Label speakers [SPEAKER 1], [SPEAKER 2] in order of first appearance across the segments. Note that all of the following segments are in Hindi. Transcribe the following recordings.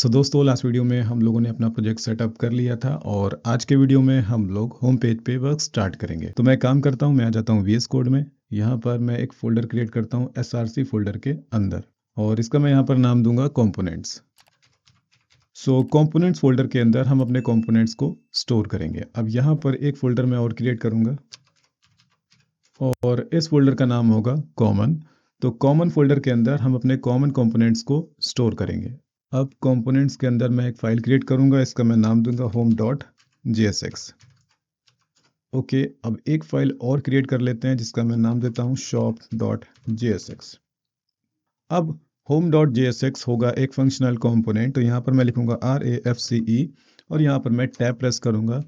[SPEAKER 1] दोस्तों लास्ट वीडियो में हम लोगों ने अपना प्रोजेक्ट सेटअप कर लिया था और आज के वीडियो में हम लोग होम पेज पे वर्क स्टार्ट करेंगे। तो मैं काम करता हूँ, मैं आ जाता हूँ VS कोड में। यहाँ पर मैं एक फोल्डर क्रिएट करता हूँ SRC फोल्डर के अंदर और इसका मैं यहाँ पर नाम दूंगा कंपोनेंट्स। कंपोनेंट्स फोल्डर के अंदर हम अपने कंपोनेंट्स को स्टोर करेंगे। अब यहाँ पर एक फोल्डर मैं और क्रिएट करूँगा और इस फोल्डर का नाम होगा कॉमन। तो कॉमन फोल्डर के अंदर हम अपने कॉमन कंपोनेंट्स को स्टोर करेंगे। अब कंपोनेंट्स के अंदर मैं एक फाइल क्रिएट करूंगा, इसका मैं नाम दूंगा home.jsx। ओके, अब एक फाइल और क्रिएट कर लेते हैं जिसका मैं नाम देता हूं shop.jsx। अब home.jsx होगा एक फंक्शनल कंपोनेंट, तो यहाँ पर मैं लिखूंगा RAFCE और यहाँ पर मैं टैब प्रेस करूंगा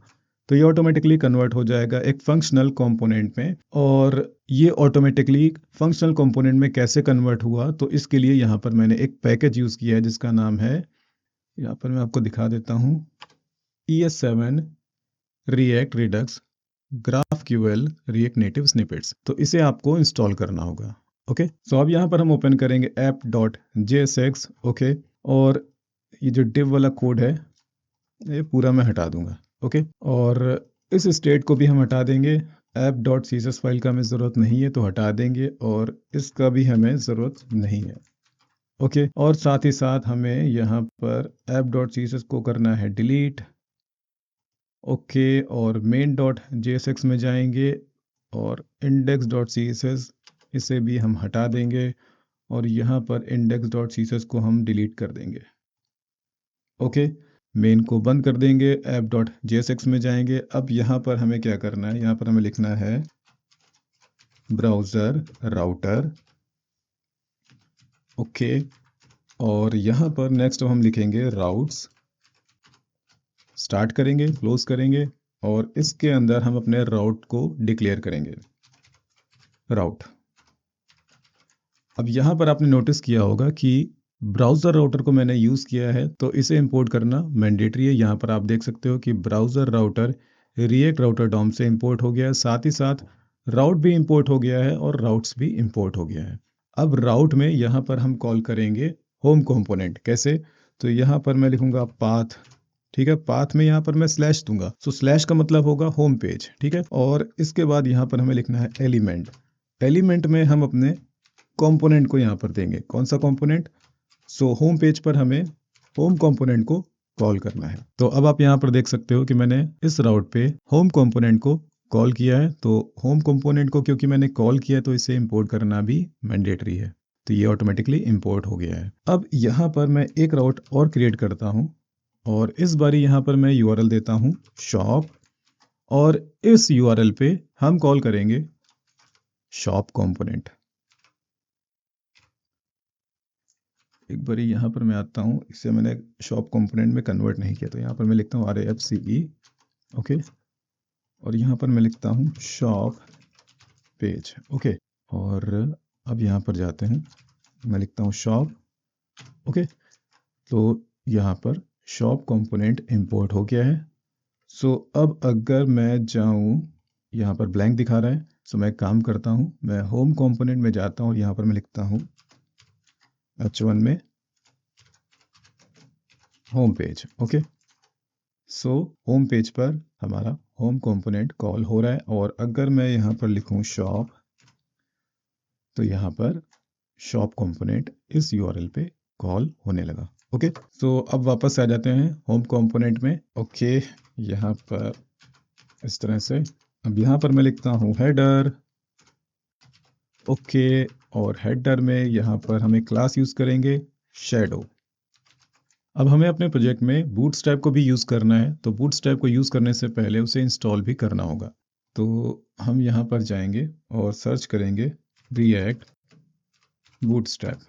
[SPEAKER 1] तो ये ऑटोमेटिकली कन्वर्ट हो जाएगा एक फंक्शनल कंपोनेंट में। और ये ऑटोमेटिकली फंक्शनल कंपोनेंट में कैसे कन्वर्ट हुआ, तो इसके लिए यहाँ पर मैंने एक पैकेज यूज़ किया है जिसका नाम है, यहाँ पर मैं आपको दिखा देता हूँ, ES7 React Redux GraphQL React Native Snippets। तो इसे आपको इंस्टॉल करना होगा। ओके, सो अब यहाँ पर हम ओपन करेंगे app.jsx। ओके, और ये जो div वाला कोड है ये पूरा मैं हटा दूंगा। ओके, और इस स्टेट को भी हम हटा देंगे। app.css फाइल का हमें ज़रूरत नहीं है तो हटा देंगे और इसका भी हमें ज़रूरत नहीं है। ओके, और साथ ही साथ हमें यहाँ पर app.css को करना है डिलीट। ओके, और main.jsx में जाएंगे और index.css इसे भी हम हटा देंगे और यहाँ पर index.css को हम डिलीट कर देंगे। ओके, मेन को बंद कर देंगे, app.jsx में जाएंगे। अब यहाँ पर हमें क्या करना है, यहाँ पर हमें लिखना है ब्राउज़र राउटर। ओके, और यहाँ पर नेक्स्ट हम लिखेंगे राउट्स। स्टार्ट करेंगे, क्लोज करेंगे और इसके अंदर हम अपने राउट को डिक्लेयर करेंगे, राउट। अब यहाँ पर आपने नोटिस किया होगा कि ब्राउज़र राउटर को मैंने यूज़ किया है तो इसे इंपोर्ट करना मैंडेटरी है। यहाँ पर आप देख सकते हो कि browser router react router DOM से इंपोर्ट हो गया है, साथ ही साथ राउट भी इंपोर्ट हो गया है और राउट्स भी इंपोर्ट हो गया है। अब राउट में यहाँ पर हम कॉल करेंगे होम कंपोनेंट। कैसे, तो यहाँ पर मैं लिखूंगा पाथ। ठीक है, पाथ में यहाँ पर मैं स्लैश दूंगा, सो स्लैश का मतलब होगा होम पेज। ठीक है, और इसके बाद यहाँ पर हमें लिखना है एलिमेंट। एलिमेंट में हम अपने कंपोनेंट को यहाँ पर देंगे। कौन सा कंपोनेंट, होम पेज पर हमें होम कंपोनेंट को कॉल करना है। तो अब आप यहाँ पर देख सकते हो कि मैंने इस राउट पे होम कंपोनेंट को कॉल किया है। तो होम कंपोनेंट को क्योंकि मैंने कॉल किया है तो इसे इंपोर्ट करना भी मैंडेटरी है, तो ये ऑटोमेटिकली इंपोर्ट हो गया है। अब यहाँ पर मैं एक राउट और क्रिएट करता हूँ और इस बारी यहाँ पर मैं URL देता हूँ शॉप और इस URL पे हम कॉल करेंगे शॉप कंपोनेंट। एक बारी यहाँ पर मैं आता हूँ, इसे मैंने शॉप कंपोनेंट में कन्वर्ट नहीं किया तो यहाँ पर मैं लिखता हूँ RAFCE। ओके, और यहाँ पर मैं लिखता हूँ शॉप पेज। ओके, और अब यहाँ पर जाते हैं, मैं लिखता हूँ शॉप। ओके, तो यहाँ पर शॉप कंपोनेंट इंपोर्ट हो गया है। अब अगर मैं जाऊँ, यहाँ पर ब्लैंक दिखा रहा है, मैं एक काम करता हूँ, मैं होम कंपोनेंट में जाता हूँ और यहाँ पर मैं लिखता हूँ H1 में home page. Okay, home page पर हमारा होम कंपोनेंट कॉल हो रहा है और अगर मैं यहाँ पर लिखूँ शॉप तो यहाँ पर शॉप कंपोनेंट इस URL पे कॉल होने लगा। ओके, अब वापस आ जाते हैं होम कंपोनेंट में। ओके, यहाँ पर इस तरह से, अब यहाँ पर मैं लिखता हूँ हेडर। ओके, और हेडर में यहाँ पर हमें क्लास यूज़ करेंगे शैडो। अब हमें अपने प्रोजेक्ट में बूटस्ट्रैप को भी यूज़ करना है, तो बूटस्ट्रैप को यूज़ करने से पहले उसे इंस्टॉल भी करना होगा। तो हम यहाँ पर जाएंगे और सर्च करेंगे रिएक्ट बूटस्ट्रैप,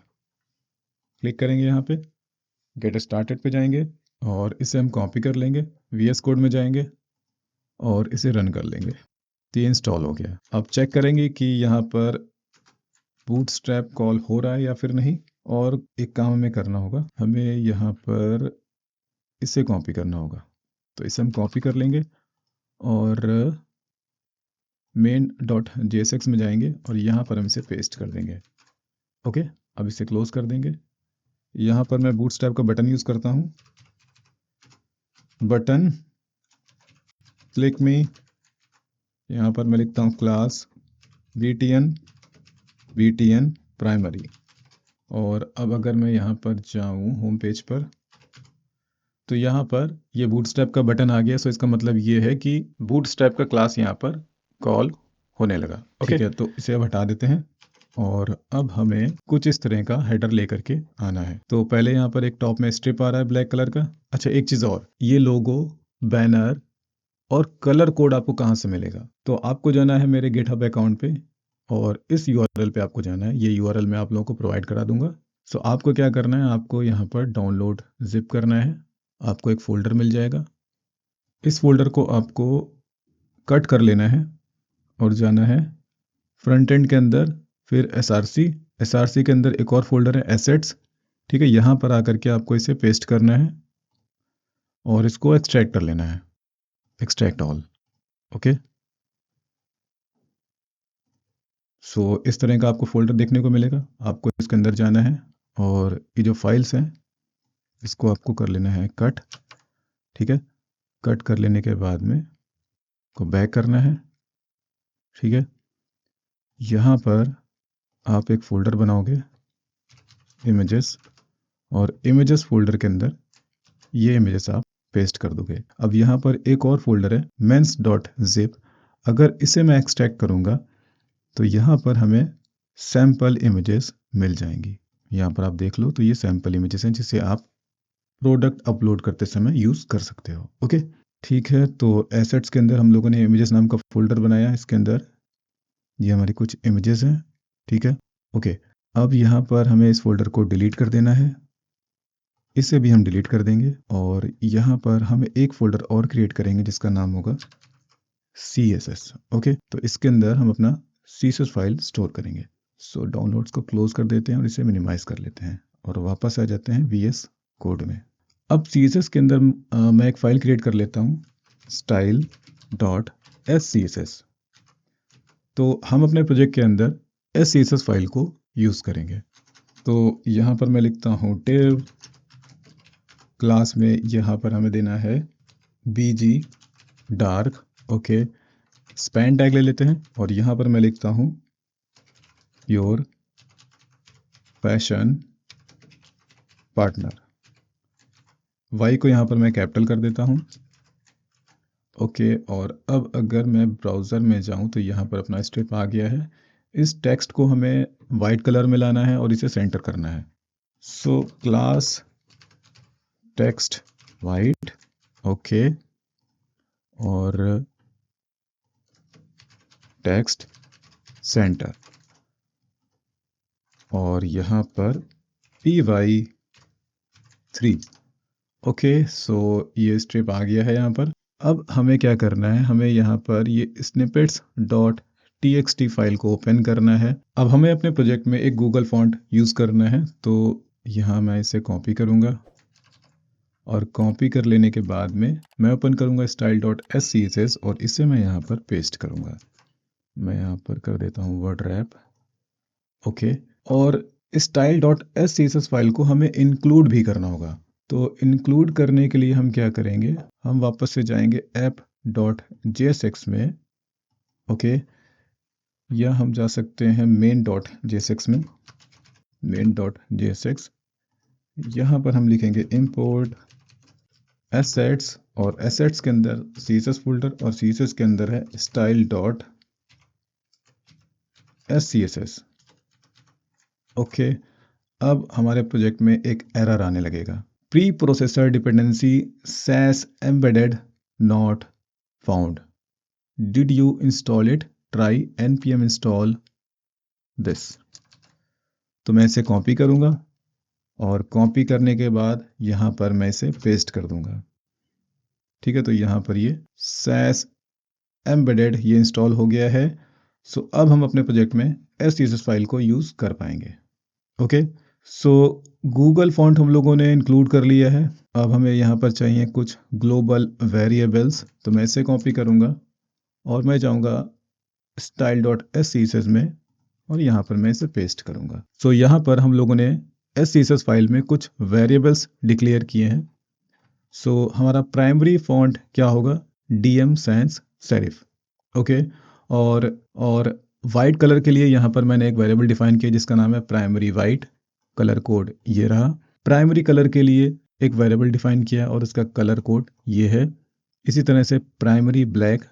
[SPEAKER 1] क्लिक करेंगे यहाँ पे, गेट स्टार्टेड पे जाएंगे और इसे हम कॉपी कर लेंगे, VS कोड में जाएंगे और इसे रन कर लेंगे। तो ये इंस्टॉल हो गया। अब चेक करेंगे कि यहाँ पर बूटस्ट्रैप कॉल हो रहा है या फिर नहीं। और एक काम हमें करना होगा, हमें यहाँ पर इसे कॉपी करना होगा, तो इसे हम कॉपी कर लेंगे और main.jsx में जाएंगे और यहाँ पर हम इसे पेस्ट कर देंगे। ओके, अब इसे क्लोज कर देंगे। यहाँ पर मैं बूटस्ट्रैप का बटन यूज़ करता हूँ, बटन क्लिक मी, यहाँ पर मैं लिखता हूँ क्लास btn प्राइमरी। और अब अगर मैं यहाँ पर जाऊँ होम पेज पर, तो यहाँ पर ये बूटस्ट्रैप का बटन आ गया। सो इसका मतलब ये है कि बूटस्ट्रैप का क्लास यहाँ पर कॉल होने लगा। ठीक है, तो इसे अब हटा देते हैं और अब हमें कुछ इस तरह का हेडर लेकर के आना है। तो पहले यहाँ पर एक टॉप में स्ट्रिप आ रहा है ब्लैक कलर का। अच्छा, एक चीज़ और, ये लोगो, बैनर और कलर कोड आपको कहाँ से मिलेगा? तो आपको जाना है मेरे गिटहब अकाउंट पे और इस यूआरएल पे आपको जाना है। ये यूआरएल मैं आप लोगों को प्रोवाइड करा दूंगा। सो आपको क्या करना है, आपको यहाँ पर डाउनलोड जिप करना है। आपको एक फ़ोल्डर मिल जाएगा, इस फोल्डर को आपको कट कर लेना है और जाना है फ्रंट एंड के अंदर, फिर एसआरसी के अंदर एक और फोल्डर है एसेट्स। ठीक है, यहाँ पर आकर के आपको इसे पेस्ट करना है और इसको एक्सट्रैक्ट कर लेना है, एक्सट्रैक्ट ऑल। ओके, सो इस तरह का आपको फोल्डर देखने को मिलेगा। आपको इसके अंदर जाना है और ये जो फाइल्स हैं इसको आपको कर लेना है कट। ठीक है, कट कर लेने के बाद में को बैक करना है। ठीक है, यहाँ पर आप एक फ़ोल्डर बनाओगे इमेजेस, और इमेजेस फोल्डर के अंदर ये इमेजेस आप पेस्ट कर दोगे। अब यहाँ पर एक और फोल्डर है mens.zip। अगर इसे मैं एक्सट्रैक्ट करूँगा तो यहाँ पर हमें सैम्पल इमेजेस मिल जाएंगी। यहाँ पर आप देख लो, तो ये सैम्पल इमेजेस हैं जिसे आप प्रोडक्ट अपलोड करते समय यूज़ कर सकते हो। ओके, ठीक है, तो एसेट्स के अंदर हम लोगों ने इमेजेस नाम का फोल्डर बनाया। इसके अंदर ये हमारी कुछ इमेजेस हैं। ठीक है, ओके, अब यहाँ पर हमें इस फोल्डर को डिलीट कर देना है। इसे भी हम डिलीट कर देंगे और यहाँ पर हम एक फ़ोल्डर और क्रिएट करेंगे जिसका नाम होगा CSS। ओके, तो इसके अंदर हम अपना CSS फाइल स्टोर करेंगे। सो डाउनलोड्स को क्लोज कर देते हैं और इसे मिनिमाइज़ कर लेते हैं और वापस आ जाते हैं VS कोड में। अब CSS के अंदर मैं एक फ़ाइल क्रिएट कर लेता हूँ style.scss। तो हम अपने प्रोजेक्ट के अंदर SCSS फाइल को यूज़ करेंगे। तो यहाँ पर मैं लिखता हूँ div क्लास में, यहाँ पर हमें देना है BG dark. Okay, span tag ले लेते हैं और यहाँ पर मैं लिखता हूँ योर पैशन पार्टनर। वाई को यहाँ पर मैं कैपिटल कर देता हूँ। ओके, और अब अगर मैं ब्राउज़र में जाऊँ तो यहाँ पर अपना स्ट्रिप आ गया है। इस टेक्स्ट को हमें वाइट कलर में लाना है और इसे सेंटर करना है। So class text white. Okay, और टेक्स्ट सेंटर, और यहाँ पर PY3। ओके, सो ये स्ट्रिप आ गया है यहाँ पर। अब हमें क्या करना है, हमें यहाँ पर ये snippets.txt फाइल को ओपन करना है। अब हमें अपने प्रोजेक्ट में एक गूगल फॉन्ट यूज़ करना है, तो यहाँ मैं इसे कॉपी करूँगा और कॉपी कर लेने के बाद में मैं ओपन करूँगा style.scss और इसे मैं यहाँ पर पेस्ट करूँगा। मैं यहाँ पर कर देता हूँ वर्ड रैप। ओके, और style.scss फाइल को हमें इंक्लूड भी करना होगा। तो इंक्लूड करने के लिए हम क्या करेंगे, हम वापस से जाएंगे app.jsx में। ओके, या हम जा सकते हैं main.jsx में, main.jsx। यहाँ पर हम लिखेंगे import assets और assets के अंदर CSS फोल्डर और CSS के अंदर है style.scss। ओके, अब हमारे प्रोजेक्ट में एक एरर आने लगेगा, pre processor dependency SAS embedded not found, did you install it, try npm install this। तो मैं इसे कॉपी करूँगा और कॉपी करने के बाद यहाँ पर मैं इसे पेस्ट कर दूँगा। ठीक है, तो यहाँ पर ये SAS embedded ये इंस्टॉल हो गया है। सो अब हम अपने प्रोजेक्ट में SCSS फाइल को यूज़ कर पाएंगे। ओके, सो गूगल फॉन्ट हम लोगों ने इंक्लूड कर लिया है। अब हमें यहाँ पर चाहिए कुछ ग्लोबल वेरिएबल्स, तो मैं इसे कॉपी करूँगा और मैं जाऊँगा style.scss में और यहाँ पर मैं इसे पेस्ट करूँगा। सो यहाँ पर हम लोगों ने SCSS फाइल में कुछ वेरिएबल्स डिक्लेयर किए हैं। सो हमारा प्राइमरी फॉन्ट क्या होगा, DM sans serif। ओके, और वाइट कलर के लिए यहाँ पर मैंने एक वेरिएबल डिफाइन किया जिसका नाम है प्राइमरी वाइट। कलर कोड ये रहा। प्राइमरी कलर के लिए एक वेरिएबल डिफाइन किया और उसका कलर कोड ये है। इसी तरह से प्राइमरी ब्लैक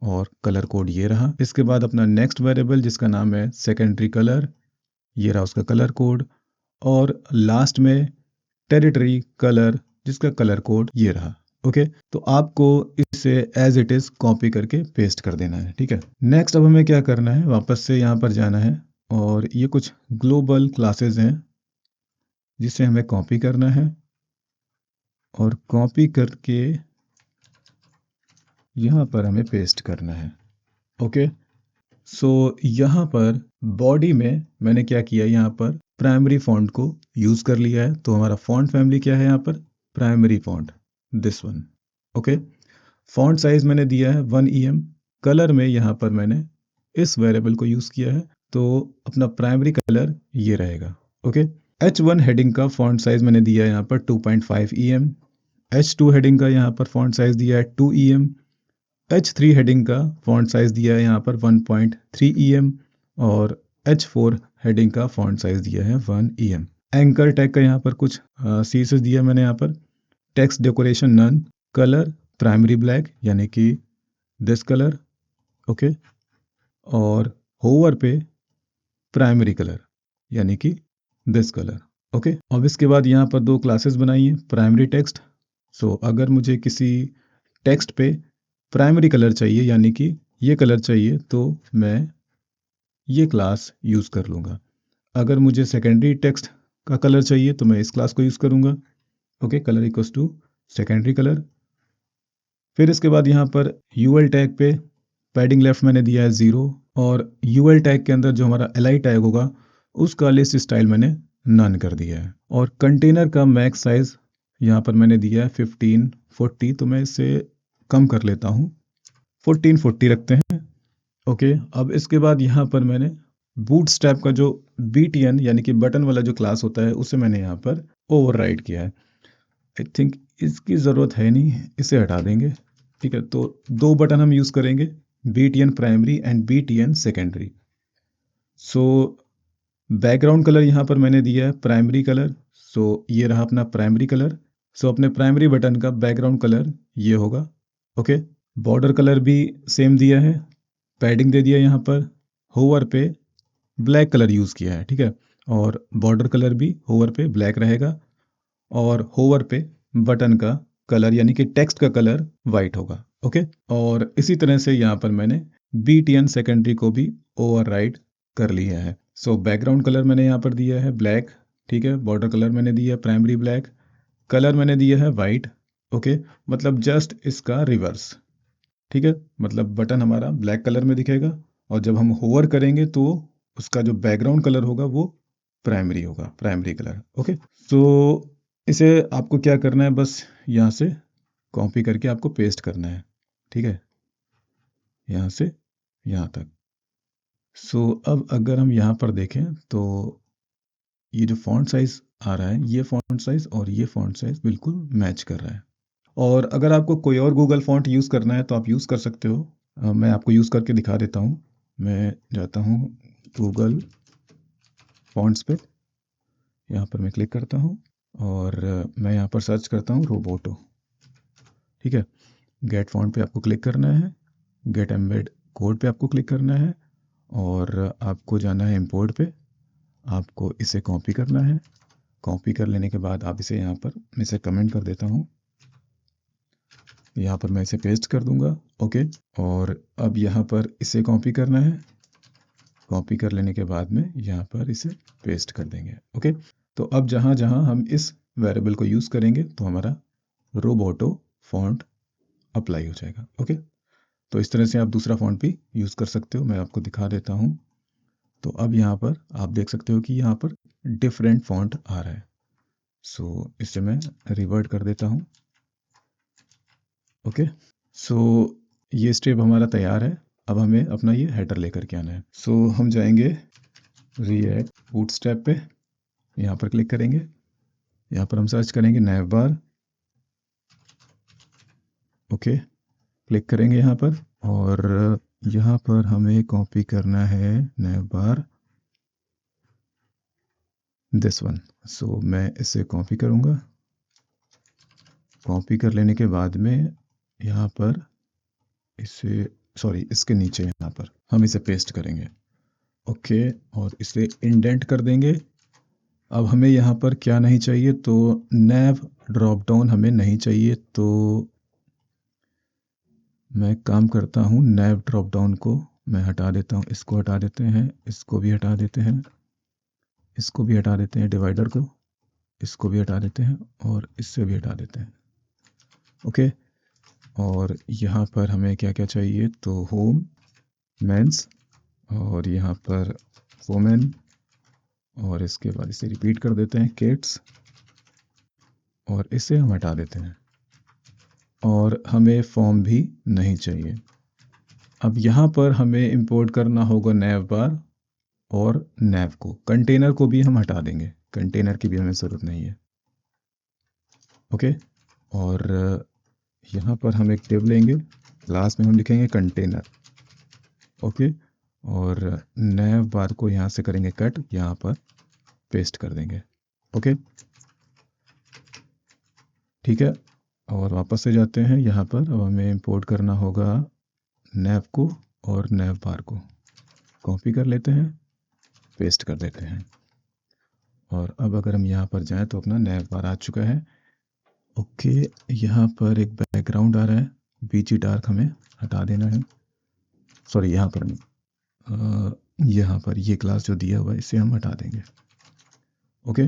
[SPEAKER 1] और कलर कोड ये रहा। इसके बाद अपना नेक्स्ट वेरिएबल जिसका नाम है सेकेंडरी कलर, ये रहा उसका कलर कोड। और लास्ट में टेरिटरी कलर जिसका कलर कोड ये रहा। ओके, तो आपको इसे एज इट इज कॉपी करके पेस्ट कर देना है। ठीक है, नेक्स्ट अब हमें क्या करना है, वापस से यहाँ पर जाना है और ये कुछ ग्लोबल क्लासेस हैं जिसे हमें कॉपी करना है और कॉपी करके यहाँ पर हमें पेस्ट करना है। ओके, सो यहाँ पर बॉडी में मैंने क्या किया, यहाँ पर प्राइमरी फॉन्ट को यूज़ कर लिया है। तो हमारा फॉन्ट फैमिली क्या है, यहाँ पर primary font, this one. Okay, font size मैंने दिया है 1 EM। कलर में यहाँ पर मैंने इस वेरिएबल को यूज़ किया है, तो अपना प्राइमरी कलर ये रहेगा। ओके, H1 हेडिंग का फॉन्ट साइज मैंने दिया है यहाँ पर 2.5 EM। H2 हेडिंग का यहाँ पर फॉन्ट साइज दिया है 2 EM। H3 हेडिंग का फॉन्ट साइज दिया है यहाँ पर 1.3 EM और H4 हेडिंग का फॉन्ट साइज दिया है 1 EM। एंकर टैग का यहाँ पर कुछ CSS दिया मैंने यहाँ पर। Text decoration none, colour primary black यानी कि दिस कलर। ओके, और होवर पे प्राइमरी कलर यानी कि दिस कलर। ओके, अब इसके बाद यहाँ पर दो क्लासेस बनाई हैं, प्राइमरी टेक्स्ट। सो अगर मुझे किसी टेक्स्ट पे प्राइमरी कलर चाहिए यानी कि ये कलर चाहिए तो मैं ये क्लास यूज़ कर लूँगा। अगर मुझे सेकेंडरी टेक्स्ट का कलर चाहिए तो मैं इस क्लास को यूज़ करूँगा। Okay, colour equals to secondary colour. फिर इसके बाद यहाँ पर UL टैग पे पैडिंग लेफ्ट मैंने दिया है 0 और UL टैग के अंदर जो हमारा LI टैग होगा उसका लिस्ट स्टाइल मैंने नन कर दिया है। और कंटेनर का मैक्स साइज यहाँ पर मैंने दिया है 1540, तो मैं इसे कम कर लेता हूँ, 1440 रखते हैं। ओके, अब इसके बाद यहाँ पर मैंने बूटस्ट्रैप का जो BTN यानी कि बटन वाला जो क्लास होता है उसे मैंने यहाँ पर ओवरराइड किया है। आई थिंक इसकी ज़रूरत है नहीं, इसे हटा देंगे। ठीक है, तो दो बटन हम यूज़ करेंगे, BTN primary and BTN secondary. So background colour यहाँ पर मैंने दिया है प्राइमरी कलर। सो ये रहा अपना प्राइमरी कलर। सो अपने प्राइमरी बटन का बैकग्राउंड कलर ये होगा। ओके, बॉर्डर कलर भी सेम दिया है, पैडिंग दे दिया यहाँ पर, होवर पे ब्लैक कलर यूज़ किया है। ठीक है, और बॉर्डर कलर भी होवर पे ब्लैक रहेगा और होवर पे बटन का कलर यानी कि टेक्स्ट का कलर वाइट होगा। ओके, और इसी तरह से यहाँ पर मैंने BTN सेकेंडरी को भी ओवरराइड कर लिया है। सो बैकग्राउंड कलर मैंने यहाँ पर दिया है ब्लैक। ठीक है, बॉर्डर कलर मैंने दिया है प्राइमरी ब्लैक, कलर मैंने दिया है वाइट। ओके, मतलब जस्ट इसका रिवर्स। ठीक है, मतलब बटन हमारा ब्लैक कलर में दिखेगा और जब हम होवर करेंगे तो उसका जो बैकग्राउंड कलर होगा वो प्राइमरी होगा, प्राइमरी कलर। ओके, सो इसे आपको क्या करना है, बस यहाँ से कॉपी करके आपको पेस्ट करना है। ठीक है, यहाँ से यहाँ तक। सो अब अगर हम यहाँ पर देखें तो ये जो फॉन्ट साइज आ रहा है, ये फॉन्ट साइज और ये फॉन्ट साइज बिल्कुल मैच कर रहा है। और अगर आपको कोई और गूगल फॉन्ट यूज़ करना है तो आप यूज़ कर सकते हो। मैं आपको यूज़ करके दिखा देता हूँ। मैं जाता हूँ गूगल फॉन्ट्स पे, यहाँ पर मैं क्लिक करता हूँ और मैं यहाँ पर सर्च करता हूँ रोबोटो। ठीक है, गेट फॉन्ट पे आपको क्लिक करना है, गेट एम्बेड कोड पे आपको क्लिक करना है और आपको जाना है इंपोर्ट पे। आपको इसे कॉपी करना है। कॉपी कर लेने के बाद आप इसे यहाँ पर, मैं इसे कमेंट कर देता हूँ, यहाँ पर मैं इसे पेस्ट कर दूंगा। ओके, और अब यहाँ पर इसे कॉपी करना है। कॉपी कर लेने के बाद में यहाँ पर इसे पेस्ट कर देंगे। ओके, तो अब जहाँ जहाँ हम इस वेरिएबल को यूज़ करेंगे तो हमारा रोबोटो फॉन्ट अप्लाई हो जाएगा। ओके, तो इस तरह से आप दूसरा फॉन्ट भी यूज़ कर सकते हो। मैं आपको दिखा देता हूँ। तो अब यहाँ पर आप देख सकते हो कि यहाँ पर डिफरेंट फॉन्ट आ रहा है। सो इसे मैं रिवर्ट कर देता हूँ। ओके, सो ये स्टेप हमारा तैयार है। अब हमें अपना ये हेडर लेकर के आना है। सो हम जाएंगे रिएक्ट बूटस्ट्रैप पे यहाँ पर क्लिक करेंगे, यहाँ पर हम सर्च करेंगे नैव बार। ओके, क्लिक करेंगे यहाँ पर और यहाँ पर हमें कॉपी करना है नैव बार, दिस वन। सो मैं इसे कॉपी करूँगा। कॉपी कर लेने के बाद में यहाँ पर इसे, सॉरी इसके नीचे यहाँ पर हम इसे पेस्ट करेंगे। ओके, और इसे इंडेंट कर देंगे। अब हमें यहाँ पर क्या नहीं चाहिए, तो नैव ड्रॉप डाउन हमें नहीं चाहिए, तो मैं काम करता हूँ नैव ड्रॉप डाउन को मैं हटा देता हूँ। इसको हटा देते हैं, इसको भी हटा देते हैं, इसको भी हटा देते हैं, डिवाइडर को, इसको भी हटा देते हैं और इससे भी हटा देते हैं। ओके, और यहाँ पर हमें क्या क्या चाहिए, तो होम, मेंस, और यहाँ पर वोमेन, और इसके बाद इसे रिपीट कर देते हैं किड्स, और इसे हम हटा देते हैं। और हमें फॉर्म भी नहीं चाहिए। अब यहाँ पर हमें इंपोर्ट करना होगा नैव बार और नैव को। कंटेनर को भी हम हटा देंगे, कंटेनर की भी हमें ज़रूरत नहीं है। ओके, और यहाँ पर हम एक टेबल लेंगे, क्लास में हम लिखेंगे कंटेनर। ओके, और नैव बार को यहाँ से करेंगे कट, यहाँ पर पेस्ट कर देंगे। ओके, ठीक है, और वापस से जाते हैं यहाँ पर। अब हमें इंपोर्ट करना होगा नैव को और नैव बार को। कॉपी कर लेते हैं, पेस्ट कर देते हैं, और अब अगर हम यहाँ पर जाएं तो अपना नैव बार आ चुका है। ओके, यहाँ पर एक बैकग्राउंड आ रहा है, बीजी डार्क, हमें हटा देना है। सॉरी, यहाँ पर नहीं, यहाँ पर ये क्लास जो दिया हुआ है इसे हम हटा देंगे। ओके,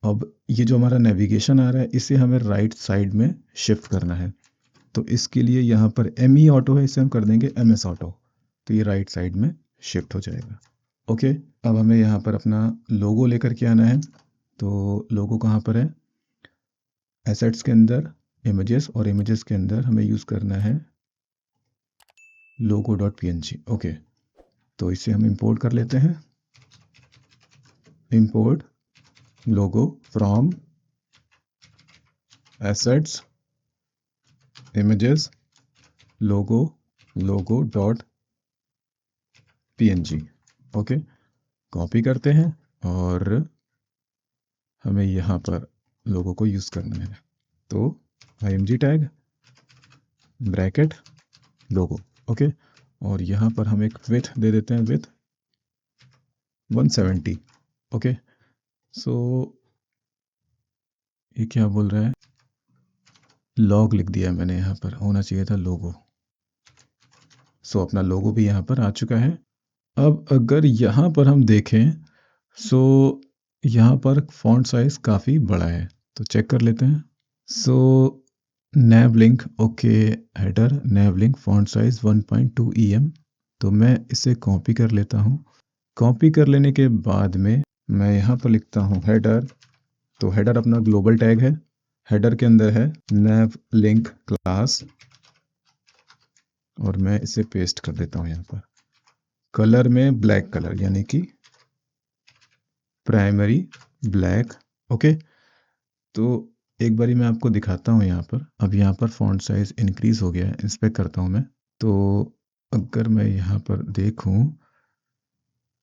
[SPEAKER 1] अब ये जो हमारा नेविगेशन आ रहा है इसे हमें राइट साइड में शिफ्ट करना है। तो इसके लिए यहाँ पर ME ऑटो है, इसे हम कर देंगे MS ऑटो, तो ये राइट साइड में शिफ्ट हो जाएगा। ओके, अब हमें यहाँ पर अपना लोगो लेकर के आना है। तो लोगो कहाँ पर है, एसेट्स के अंदर इमेजेस, और इमेजेस के अंदर हमें यूज़ करना है logo.png। ओके, तो इसे हम इंपोर्ट कर लेते हैं। Import logo from assets images logo.png। Okay, copy करते हैं और हमें यहाँ पर लोगो को यूज़ करना है। तो img टैग ब्रैकेट लोगो। ओके, और यहाँ पर हम एक विथ दे देते हैं, विथ 170। ओके, सो ये क्या बोल रहा है, लॉग लिख दिया मैंने, यहाँ पर होना चाहिए था लोगो। सो अपना लोगो भी यहाँ पर आ चुका है। अब अगर यहाँ पर हम देखें, सो यहाँ पर फॉन्ट साइज काफ़ी बड़ा है, तो चेक कर लेते हैं। सो नैव लिंक, ओके, हेडर नैव लिंक फॉन्ट साइज 1.2 EM, तो मैं इसे कॉपी कर लेता हूँ। कॉपी कर लेने के बाद में मैं यहाँ पर लिखता हूँ हेडर। तो हेडर अपना ग्लोबल टैग है, हेडर के अंदर है नैव लिंक क्लास, और मैं इसे पेस्ट कर देता हूँ यहाँ पर। कलर में ब्लैक कलर, यानी कि प्राइमरी ब्लैक। ओके, तो एक बारी मैं आपको दिखाता हूँ यहाँ पर। अब यहाँ पर फॉन्ट साइज इंक्रीज हो गया है, इंस्पेक्ट करता हूँ मैं। तो अगर मैं यहाँ पर देखूँ,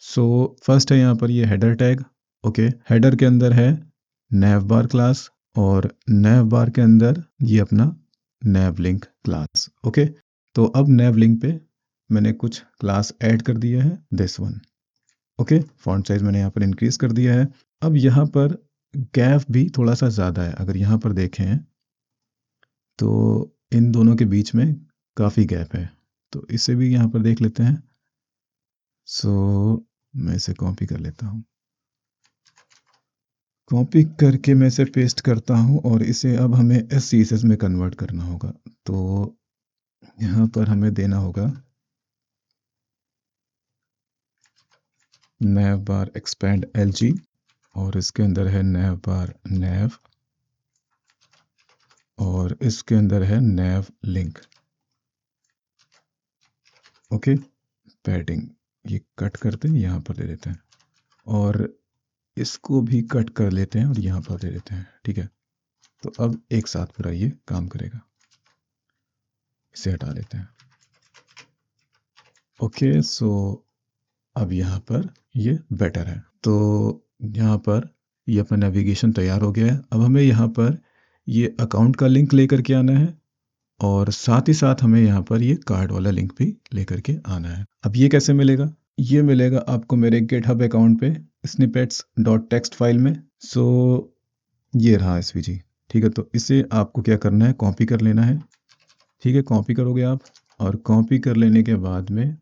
[SPEAKER 1] सो फर्स्ट है यहाँ पर ये हेडर टैग। ओके, हेडर के अंदर है नैव बार क्लास, और नैव बार के अंदर ये अपना नैव लिंक क्लास। ओके, तो अब नैव लिंक पे मैंने कुछ क्लास ऐड कर दिया है, this one. Okay, font size मैंने यहाँ पर इंक्रीज कर दिया है। अब यहाँ पर गैप भी थोड़ा सा ज़्यादा है, अगर यहाँ पर देखें तो इन दोनों के बीच में काफ़ी गैप है, तो इसे भी यहाँ पर देख लेते हैं। सो मैं इसे कॉपी कर लेता हूँ, कॉपी करके मैं इसे पेस्ट करता हूँ, और इसे अब हमें SCSS में कन्वर्ट करना होगा। तो यहाँ पर हमें देना होगा नैव बार एक्सपेंड LG, और इसके अंदर है नैव बार नैव, और इसके अंदर है नैव लिंक। ओके, पैडिंग ये कट करते हैं, यहाँ पर दे देते हैं, और इसको भी कट कर लेते हैं और यहाँ पर दे देते हैं, ठीक है। तो अब एक साथ पूरा ये काम करेगा। इसे हटा लेते हैं। ओके, सो अब यहाँ पर ये बेटर है। तो यहाँ पर ये अपना नेविगेशन तैयार हो गया है। अब हमें यहाँ पर ये अकाउंट का लिंक लेकर के आना है और साथ ही साथ हमें यहाँ पर ये कार्ड वाला लिंक भी लेकर के आना है। अब ये कैसे मिलेगा? ये मिलेगा आपको मेरे गिटहब अकाउंट पे snippets.txt फाइल में। सो ये रहा एसवीजी, ठीक है। तो इसे आपको क्या करना है, कॉपी कर लेना है, ठीक है। कॉपी करोगे आप, और कॉपी कर लेने के बाद में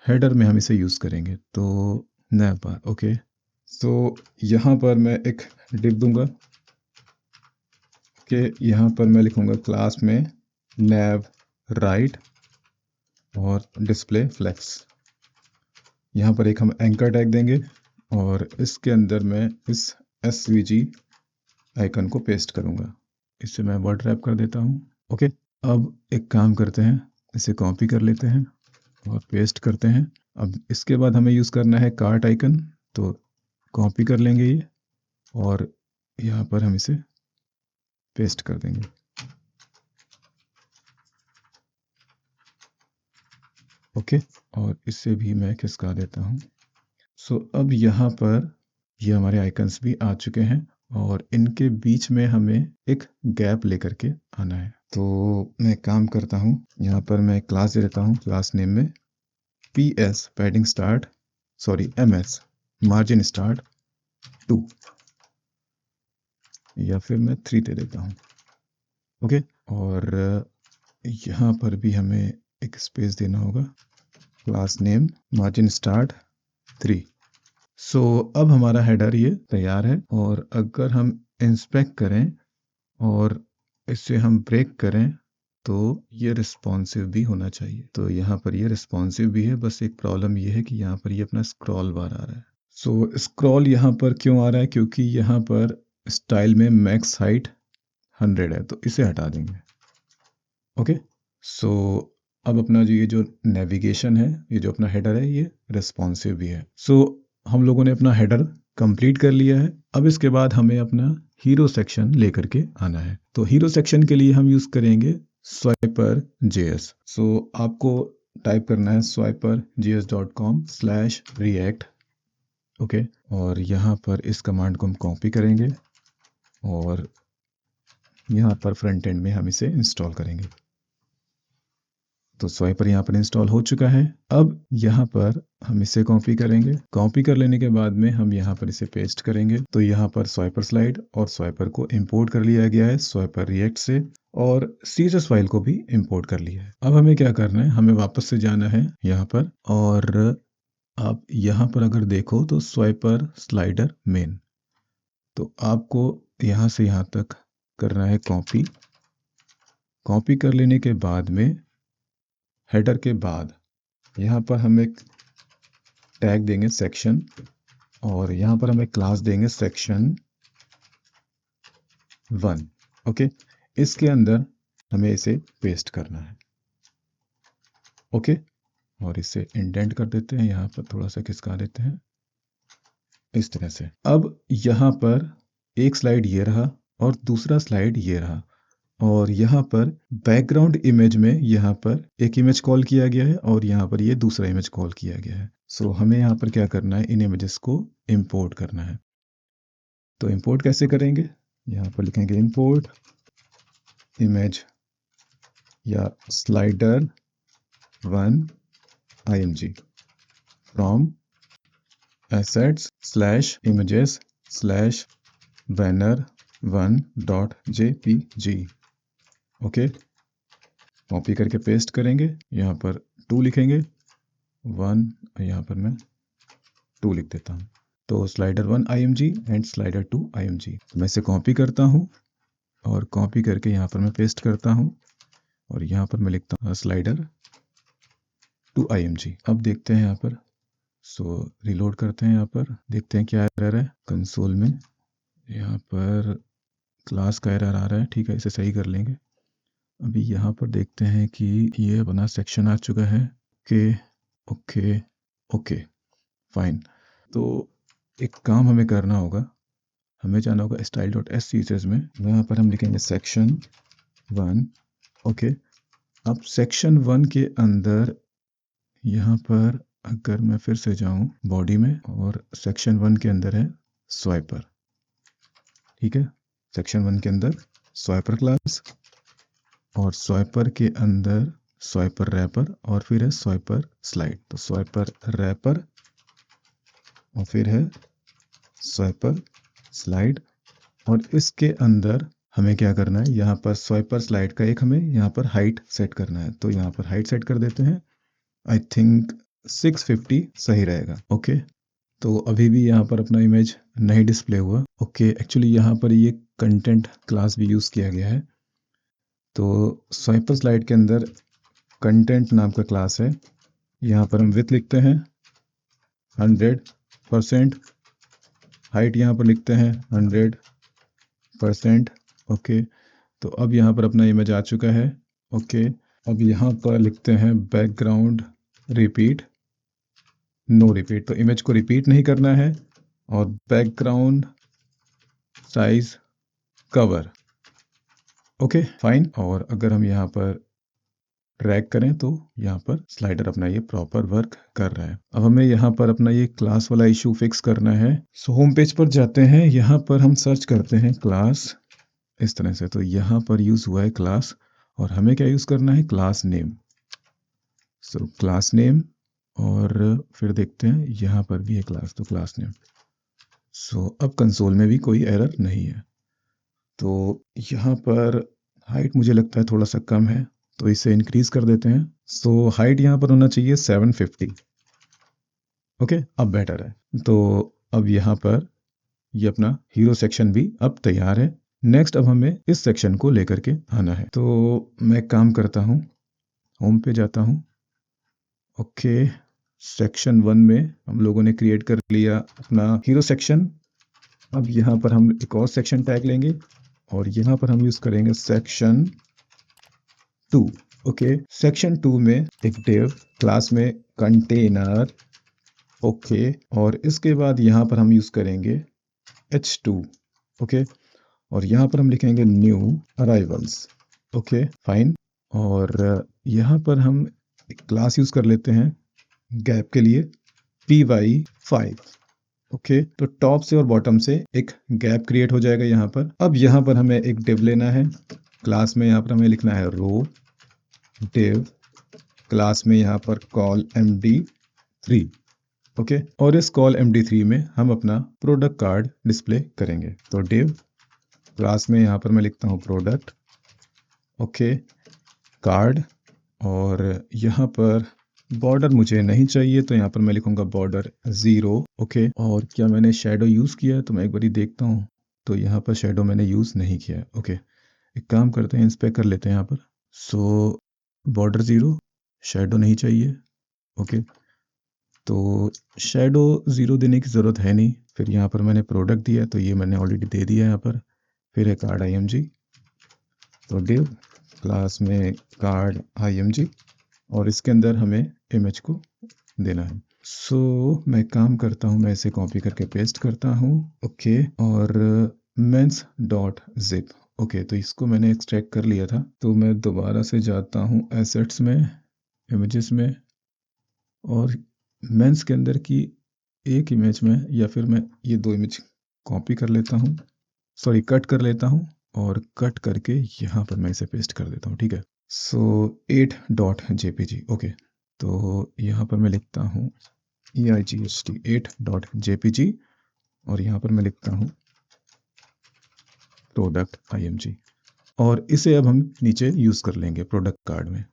[SPEAKER 1] हेडर में हम इसे यूज़ करेंगे। तो नया बार, ओके। सो यहाँ पर मैं एक डिव दूंगा कि यहाँ पर मैं लिखूंगा क्लास में nav राइट और डिस्प्ले फ्लेक्स। यहाँ पर एक हम एंकर टैग देंगे और इसके अंदर मैं इस svg आइकन को पेस्ट करूँगा। इसे मैं वर्ड रैप कर देता हूँ, ओके। अब एक काम करते हैं, इसे कॉपी कर लेते हैं और पेस्ट करते हैं। अब इसके बाद हमें यूज़ करना है कार्ट आइकन, तो कॉपी कर लेंगे ये और यहाँ पर हम इसे पेस्ट कर देंगे। ओके, और इसे भी मैं खिसका देता हूँ। सो अब यहाँ पर ये हमारे आइकन्स भी आ चुके हैं और इनके बीच में हमें एक गैप लेकर के आना है। तो मैं काम करता हूँ, यहाँ पर मैं क्लास दे देता हूँ, क्लास नेम में PS padding start MS margin start 2 या फिर मैं 3 दे देता हूँ, ओके। और यहाँ पर भी हमें एक स्पेस देना होगा, क्लास नेम मार्जिन स्टार्ट 3। सो अब हमारा हेडर ये तैयार है और अगर हम इंस्पेक्ट करें और इसे हम ब्रेक करें तो ये रिस्पॉन्सिव भी होना चाहिए। तो यहाँ पर ये रिस्पॉन्सिव भी है, बस एक प्रॉब्लम ये है कि यहाँ पर ये अपना स्क्रॉल बार आ रहा है। सो स्क्रॉल यहाँ पर क्यों आ रहा है? क्योंकि यहाँ पर स्टाइल में मैक्स हाइट 100 है, तो इसे हटा देंगे, ओके। सो अब अपना जो ये जो नेविगेशन है, ये जो अपना हेडर है, ये रिस्पॉन्सिव भी है। सो हम लोगों ने अपना हेडर कंप्लीट कर लिया है। अब इसके बाद हमें अपना हीरो सेक्शन लेकर के आना है। तो हीरो सेक्शन के लिए हम यूज़ करेंगे swipper.js। सो आपको टाइप करना है swipper.js.com/react, ओके। और यहाँ पर इस कमांड को हम कॉपी करेंगे और यहाँ पर फ्रंट एंड में हम इसे इंस्टॉल करेंगे। तो स्वाइपर यहाँ पर इंस्टॉल हो चुका है। अब यहाँ पर हम इसे कॉपी करेंगे। कॉपी कर लेने के बाद में हम यहाँ पर इसे पेस्ट करेंगे। तो यहाँ पर स्वाइपर स्लाइड और स्वाइपर को इंपोर्ट कर लिया गया है स्वाइपर रिएक्ट से, और CSS फाइल को भी इंपोर्ट कर लिया है। अब हमें क्या करना है, हमें वापस से जाना है यहाँ पर, और आप यहाँ पर अगर देखो तो स्वाइपर स्लाइडर मेन, तो आपको यहाँ से यहाँ तक करना है कॉपी। कॉपी कर लेने के बाद में हेडर के बाद यहाँ पर हम एक टैग देंगे सेक्शन, और यहाँ पर हम एक क्लास देंगे सेक्शन 1, ओके। इसके अंदर हमें इसे पेस्ट करना है, ओके। और इसे इंडेंट कर देते हैं, यहाँ पर थोड़ा सा खिसका देते हैं इस तरह से। अब यहाँ पर एक स्लाइड ये रहा और दूसरा स्लाइड ये रहा, और यहाँ पर बैकग्राउंड इमेज में यहाँ पर एक इमेज कॉल किया गया है और यहाँ पर ये दूसरा इमेज कॉल किया गया है। सो हमें यहाँ पर क्या करना है, इन इमेजेस को इंपोर्ट करना है। तो इंपोर्ट कैसे करेंगे, यहाँ पर लिखेंगे इंपोर्ट इमेज या slider 1 img from assets/images/banner1.jpg, okay. Copy करके पेस्ट करेंगे, यहाँ पर 2 लिखेंगे, 1, यहाँ पर मैं 2 लिख देता हूँ। तो slider 1 img and slider 2 img, मैं इसे कॉपी करता हूँ और कॉपी करके यहाँ पर मैं पेस्ट करता हूँ, और यहाँ पर मैं लिखता हूँ स्लाइडर 2 img। अब देखते हैं यहाँ पर, सो रिलोड करते हैं, यहाँ पर देखते हैं क्या एरर है कंसोल में। यहाँ पर क्लास का एरर आ रहा है, ठीक है, इसे सही कर लेंगे। अभी यहाँ पर देखते हैं कि ये अपना सेक्शन आ चुका है, ओके ओके ओके फाइन। तो एक काम हमें करना होगा, हमें जाना होगा style dot S C S S में, यहाँ पर हम लिखेंगे सेक्शन 1। ओके, अब सेक्शन 1 के अंदर यहाँ पर अगर मैं फिर से जाऊँ बॉडी में, और सेक्शन 1 के अंदर है स्वाइपर। ठीक है, सेक्शन 1 के अंदर स्वाइपर क्लास, और स्वाइपर के अंदर स्वाइपर रैपर, और फिर है स्वाइपर स्लाइड। तो स्वाइपर रैपर और फिर है स्वाइपर स्लाइड, और इसके अंदर हमें क्या करना है, यहाँ पर स्वाइपर स्लाइड का एक हमें यहाँ पर हाइट सेट करना है। तो यहाँ पर हाइट सेट कर देते हैं, आई थिंक 650 सही रहेगा। ओके, तो अभी भी यहाँ पर अपना इमेज नहीं डिस्प्ले हुआ। ओके, एक्चुअली यहाँ पर ये कंटेंट क्लास भी यूज़ किया गया है। तो स्वाइपर स्लाइड के अंदर कंटेंट नाम का क्लास है, यहाँ पर हम विथ लिखते हैं 100%, हाइट यहाँ पर लिखते हैं 100%। ओके, तो अब यहाँ पर अपना इमेज आ चुका है। ओके, अब यहाँ पर लिखते हैं बैकग्राउंड रिपीट, नो रिपीट, तो इमेज को रिपीट नहीं करना है, और background size cover. Okay fine, और अगर हम यहाँ पर ड्रैग करें तो यहाँ पर स्लाइडर अपना ये प्रॉपर वर्क कर रहा है। अब हमें यहाँ पर अपना ये क्लास वाला इशू फिक्स करना है। सो होम पेज पर जाते हैं, यहाँ पर हम सर्च करते हैं क्लास इस तरह से। तो यहाँ पर यूज़ हुआ है क्लास, और हमें क्या यूज़ करना है, class name. So class name, और फिर देखते हैं यहाँ पर भी है क्लास, तो क्लास नेम। सो अब कंसोल में भी कोई एरर नहीं है। तो यहाँ पर हाइट मुझे लगता है थोड़ा सा कम है, तो इसे इंक्रीज कर देते हैं। सो हाइट यहाँ पर होना चाहिए 750। ओके, अब बेटर है। तो अब यहाँ पर ये अपना हीरो सेक्शन भी अब तैयार है। नेक्स्ट अब हमें इस सेक्शन को लेकर के आना है। तो मैं काम करता हूँ, होम पे जाता हूँ। ओके, सेक्शन 1 में हम लोगों ने क्रिएट कर लिया अपना हीरो सेक्शन। अब यहाँ पर हम एक और सेक्शन टैग लेंगे, और यहाँ पर हम यूज़ करेंगे सेक्शन 2। ओके, सेक्शन 2 में एक डिव क्लास में कंटेनर। ओके, और इसके बाद यहाँ पर हम यूज़ करेंगे h2। ओके, और यहाँ पर हम लिखेंगे न्यू अराइवल्स। ओके फाइन, और यहाँ पर हम एक क्लास यूज़ कर लेते हैं गैप के लिए py5। ओके, तो टॉप से और बॉटम से एक गैप क्रिएट हो जाएगा यहाँ पर। अब यहाँ पर हमें एक डिव लेना है क्लास में, यहाँ पर हमें लिखना है रो डिव क्लास में, यहाँ पर कॉल md3। ओके, और इस कॉल md3 में हम अपना प्रोडक्ट कार्ड डिस्प्ले करेंगे। तो डिव क्लास में यहाँ पर मैं लिखता हूँ प्रोडक्ट। ओके, कार्ड, और यहाँ पर बॉर्डर मुझे नहीं चाहिए, तो यहाँ पर मैं लिखूंगा बॉर्डर 0। ओके, और क्या मैंने शेडो यूज़ किया है, तो मैं एक बार देखता हूँ। तो यहाँ पर शेडो मैंने यूज़ नहीं किया है। ओके, एक काम करते हैं, इंस्पेक्ट कर लेते हैं यहाँ पर। सो बॉर्डर 0, शेडो नहीं चाहिए। ओके, तो शेडो 0 देने की ज़रूरत है नहीं। फिर यहाँ पर मैंने प्रोडक्ट दिया, तो ये मैंने ऑलरेडी दे दिया यहाँ पर। फिर है कार्ड img, तो डिव क्लास में कार्ड img, और इसके अंदर हमें इमेज को देना है। सो मैं काम करता हूँ, मैं इसे कॉपी करके पेस्ट करता हूँ। ओके, और मेंस डॉट जिप। ओके, तो इसको मैंने एक्सट्रैक्ट कर लिया था। तो मैं दोबारा से जाता हूँ एसेट्स में, इमेजेस में, और मेंस के अंदर की एक इमेज में, या फिर मैं ये 2 इमेज कॉपी कर लेता हूँ, सॉरी कट कर लेता हूँ, और कट करके यहाँ पर मैं इसे पेस्ट कर देता हूँ। ठीक है, सो 8.jpg। ओके, तो यहाँ पर मैं लिखता हूँ EIGHT 8.jpg, और यहाँ पर मैं लिखता हूँ प्रोडक्ट img, और इसे अब हम नीचे यूज़ कर लेंगे प्रोडक्ट कार्ड में।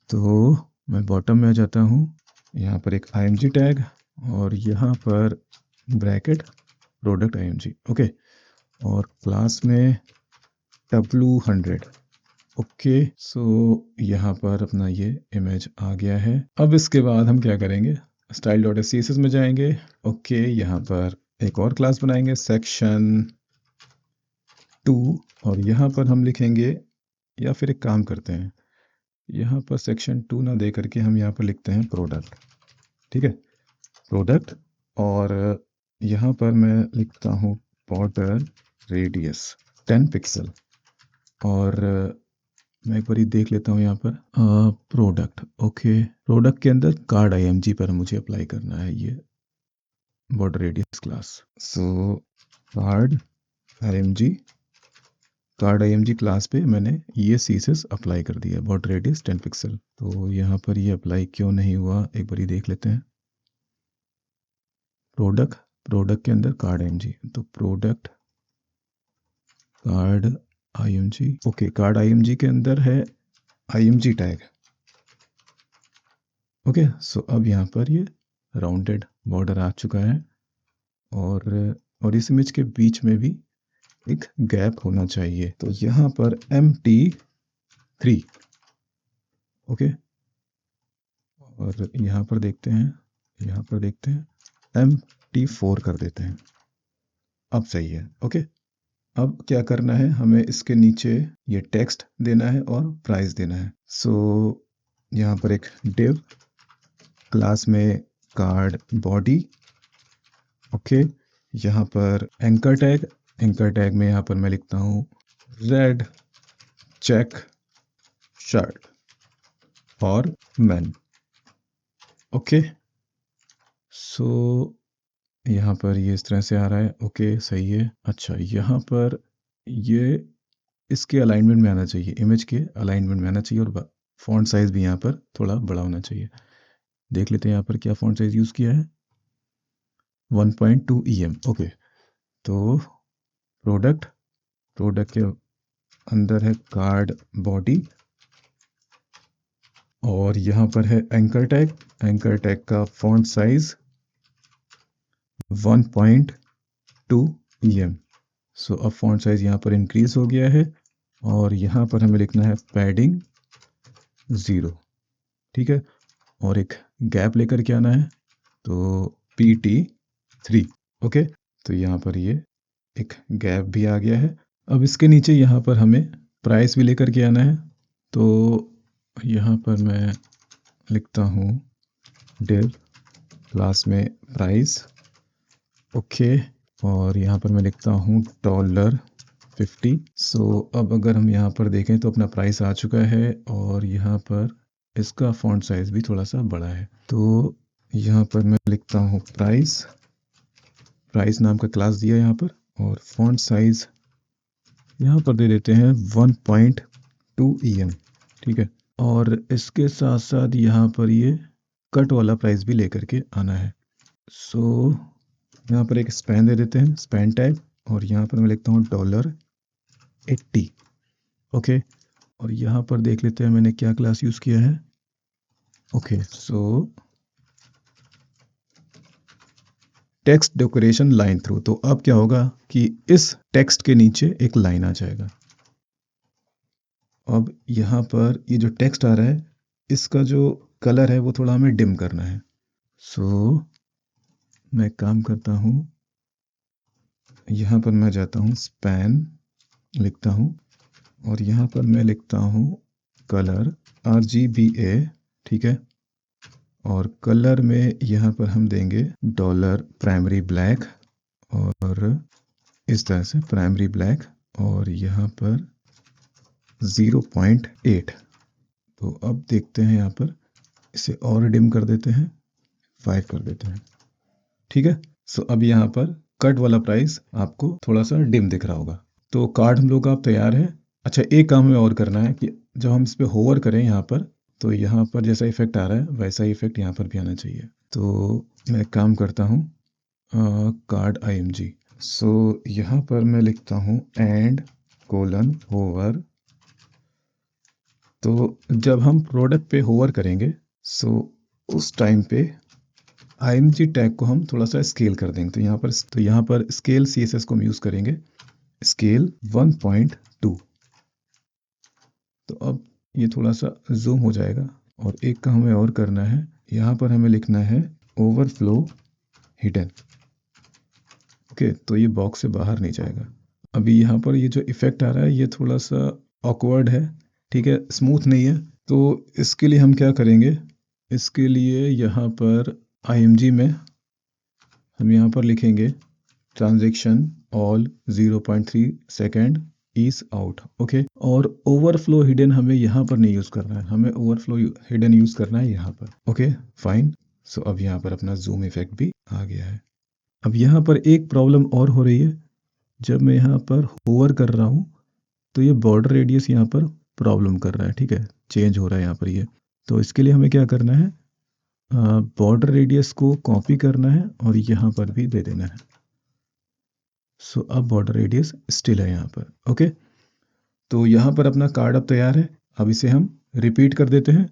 [SPEAKER 1] तो मैं बॉटम में आ जाता हूँ, यहाँ पर एक img टैग, और यहाँ पर ब्रैकेट प्रोडक्ट img। ओके, और क्लास में w100। ओके, सो यहाँ पर अपना ये इमेज आ गया है। अब इसके बाद हम क्या करेंगे, स्टाइल डॉट css में जाएंगे। ओके, यहाँ पर एक और क्लास बनाएंगे सेक्शन 2, और यहाँ पर हम लिखेंगे, या फिर एक काम करते हैं, यहाँ पर सेक्शन 2 ना दे करके हम यहाँ पर लिखते हैं प्रोडक्ट। ठीक है, प्रोडक्ट, और यहाँ पर मैं लिखता हूँ बॉर्डर रेडियस 10 पिक्सल। और मैं एक बारी देख लेता हूँ यहाँ पर प्रोडक्ट। ओके, प्रोडक्ट के अंदर कार्ड IMG पर मुझे अप्लाई करना है ये बॉर्डर रेडियस क्लास। सो कार्ड IMG क्लास पे मैंने ये CSS अप्लाई कर दिया, बॉर्डर रेडियस 10 पिक्सल। तो यहाँ पर ये अप्लाई क्यों नहीं हुआ एक बारी देख लेते हैं। प्रोडक्ट के अंदर कार्ड IMG, तो product card IMG। Okay, card IMG के अंदर है IMG टैग। ओके, सो अब यहाँ पर ये राउंडेड बॉर्डर आ चुका है और इस इमेज के बीच में भी एक गैप होना चाहिए। तो यहाँ पर MT3। ओके, और यहाँ पर देखते हैं MT4 कर देते हैं। अब सही है। ओके, अब क्या करना है, हमें इसके नीचे ये टेक्स्ट देना है और प्राइस देना है। सो यहाँ पर एक div क्लास में कार्ड बॉडी। ओके, यहाँ पर एंकर टैग में यहाँ पर मैं लिखता हूँ red check shirt for man. Okay, so यहाँ पर ये इस तरह से आ रहा है। ओके, सही है। अच्छा, यहाँ पर ये इसके अलाइनमेंट में आना चाहिए, इमेज के अलाइनमेंट में आना चाहिए, और फॉन्ट साइज भी यहाँ पर थोड़ा बड़ा होना चाहिए। देख लेते हैं यहाँ पर क्या फॉन्ट साइज यूज़ किया है, 1.2 EM। ओके, तो प्रोडक्ट के अंदर है कार्ड बॉडी, और यहाँ पर है एंकर टैग का फॉन्ट साइज 1.2 EM। सो अब फॉन्ट साइज यहाँ पर इंक्रीज हो गया है, और यहाँ पर हमें लिखना है पैडिंग 0। ठीक है, और एक गैप लेकर के आना है, तो PT3। ओके, तो यहाँ पर ये एक गैप भी आ गया है। अब इसके नीचे यहाँ पर हमें प्राइस भी लेकर के आना है, तो यहाँ पर मैं लिखता हूँ div क्लास में प्राइस। ओके, और यहाँ पर मैं लिखता हूँ $50। सो अब अगर हम यहाँ पर देखें तो अपना प्राइस आ चुका है, और यहाँ पर इसका फॉन्ट साइज भी थोड़ा सा बड़ा है। तो यहाँ पर मैं लिखता हूँ प्राइस नाम का क्लास दिया यहाँ पर, और फॉन्ट साइज यहाँ पर दे देते हैं 1.2 EM। ठीक है, और इसके साथ साथ यहाँ पर ये कट वाला प्राइस भी लेकर के आना है। सो यहाँ पर एक स्पैन दे देते हैं, स्पैन टैग, और यहाँ पर मैं लिखता हूँ $80। ओके, और यहाँ पर देख लेते हैं मैंने क्या क्लास यूज़ किया है। ओके, सो टेक्स्ट डेकोरेशन लाइन थ्रू। तो अब क्या होगा कि इस टेक्स्ट के नीचे एक लाइन आ जाएगा। अब यहाँ पर ये जो टेक्स्ट आ रहा है, इसका जो कलर है वो थोड़ा हमें डिम करना है। सो मैं काम करता हूँ, यहाँ पर मैं जाता हूँ स्पैन लिखता हूँ, और यहाँ पर मैं लिखता हूँ कलर RGBA। ठीक है, और कलर में यहाँ पर हम देंगे $प्राइमरी ब्लैक, और इस तरह से प्राइमरी ब्लैक, और यहाँ पर 0.8। तो अब देखते हैं यहाँ पर, इसे और डिम कर देते हैं, 5 कर देते हैं। ठीक है, सो अब यहाँ पर कट वाला प्राइस आपको थोड़ा सा डिम दिख रहा होगा। तो कार्ड हम लोग का अब तैयार है। अच्छा, एक काम हमें और करना है कि जब हम इस पर होवर करें यहाँ पर, तो यहाँ पर जैसा इफेक्ट आ रहा है वैसा ही इफेक्ट यहाँ पर भी आना चाहिए। तो मैं काम करता हूँ कार्ड IMG। सो यहाँ पर मैं लिखता हूँ एंड होवर। तो जब हम प्रोडक्ट पे होवर करेंगे, सो उस टाइम पे IMG टैग को हम थोड़ा सा स्केल कर देंगे। तो यहाँ पर स्केल CSS को हम यूज़ करेंगे, स्केल 1.2। तो अब ये थोड़ा सा जूम हो जाएगा, और एक काम हमें और करना है, यहाँ पर हमें लिखना है ओवरफ्लो हिडन। ओके, तो ये बॉक्स से बाहर नहीं जाएगा। अभी यहाँ पर ये जो इफेक्ट आ रहा है ये थोड़ा सा ऑकवर्ड है। ठीक है, स्मूथ नहीं है। तो इसके लिए हम क्या करेंगे, इसके लिए यहाँ पर IMG में हम यहाँ पर लिखेंगे transaction all 0.3 second is out. Okay, और ओवरफ्लो हिडन हमें यहाँ पर नहीं यूज़ करना है, हमें ओवरफ्लो हिडन यूज़ करना है यहाँ पर। Okay fine. सो अब यहाँ पर अपना जूम इफेक्ट भी आ गया है। अब यहाँ पर एक प्रॉब्लम और हो रही है, जब मैं यहाँ पर होवर कर रहा हूँ तो ये बॉर्डर रेडियस यहाँ पर प्रॉब्लम कर रहा है। ठीक है, चेंज हो रहा है यहाँ पर ये। तो इसके लिए हमें क्या करना है, बॉर्डर रेडियस को कॉपी करना है और यहाँ पर भी दे देना है। सो अब बॉर्डर रेडियस स्टिल है यहाँ पर। ओके, तो यहाँ पर अपना कार्ड अब तैयार है। अब इसे हम रिपीट कर देते हैं।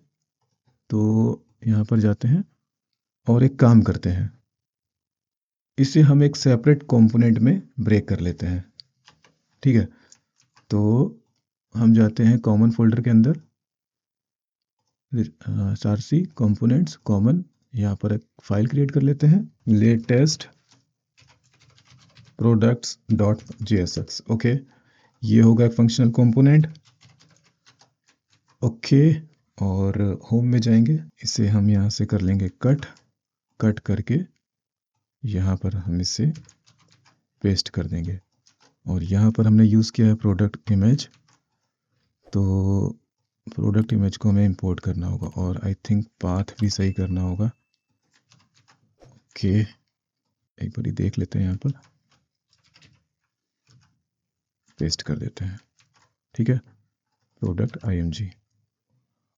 [SPEAKER 1] तो यहाँ पर जाते हैं और एक काम करते हैं, इसे हम एक सेपरेट कंपोनेंट में ब्रेक कर लेते हैं। ठीक है, तो हम जाते हैं कॉमन फोल्डर के अंदर, सारसी कंपोनेंट्स कॉमन, यहाँ पर एक फाइल क्रिएट कर लेते हैं, लेटेस्ट products.jsx। ओके, ये होगा एक फंक्शनल कंपोनेंट। ओके, और होम में जाएंगे, इसे हम यहाँ से कर लेंगे कट करके यहाँ पर हम इसे पेस्ट कर देंगे। और यहाँ पर हमने यूज़ किया है प्रोडक्ट इमेज, तो प्रोडक्ट इमेज को हमें इंपोर्ट करना होगा और आई थिंक पाथ भी सही करना होगा। ओके, एक बार देख लेते हैं, यहाँ पर पेस्ट कर देते हैं। ठीक है, प्रोडक्ट img,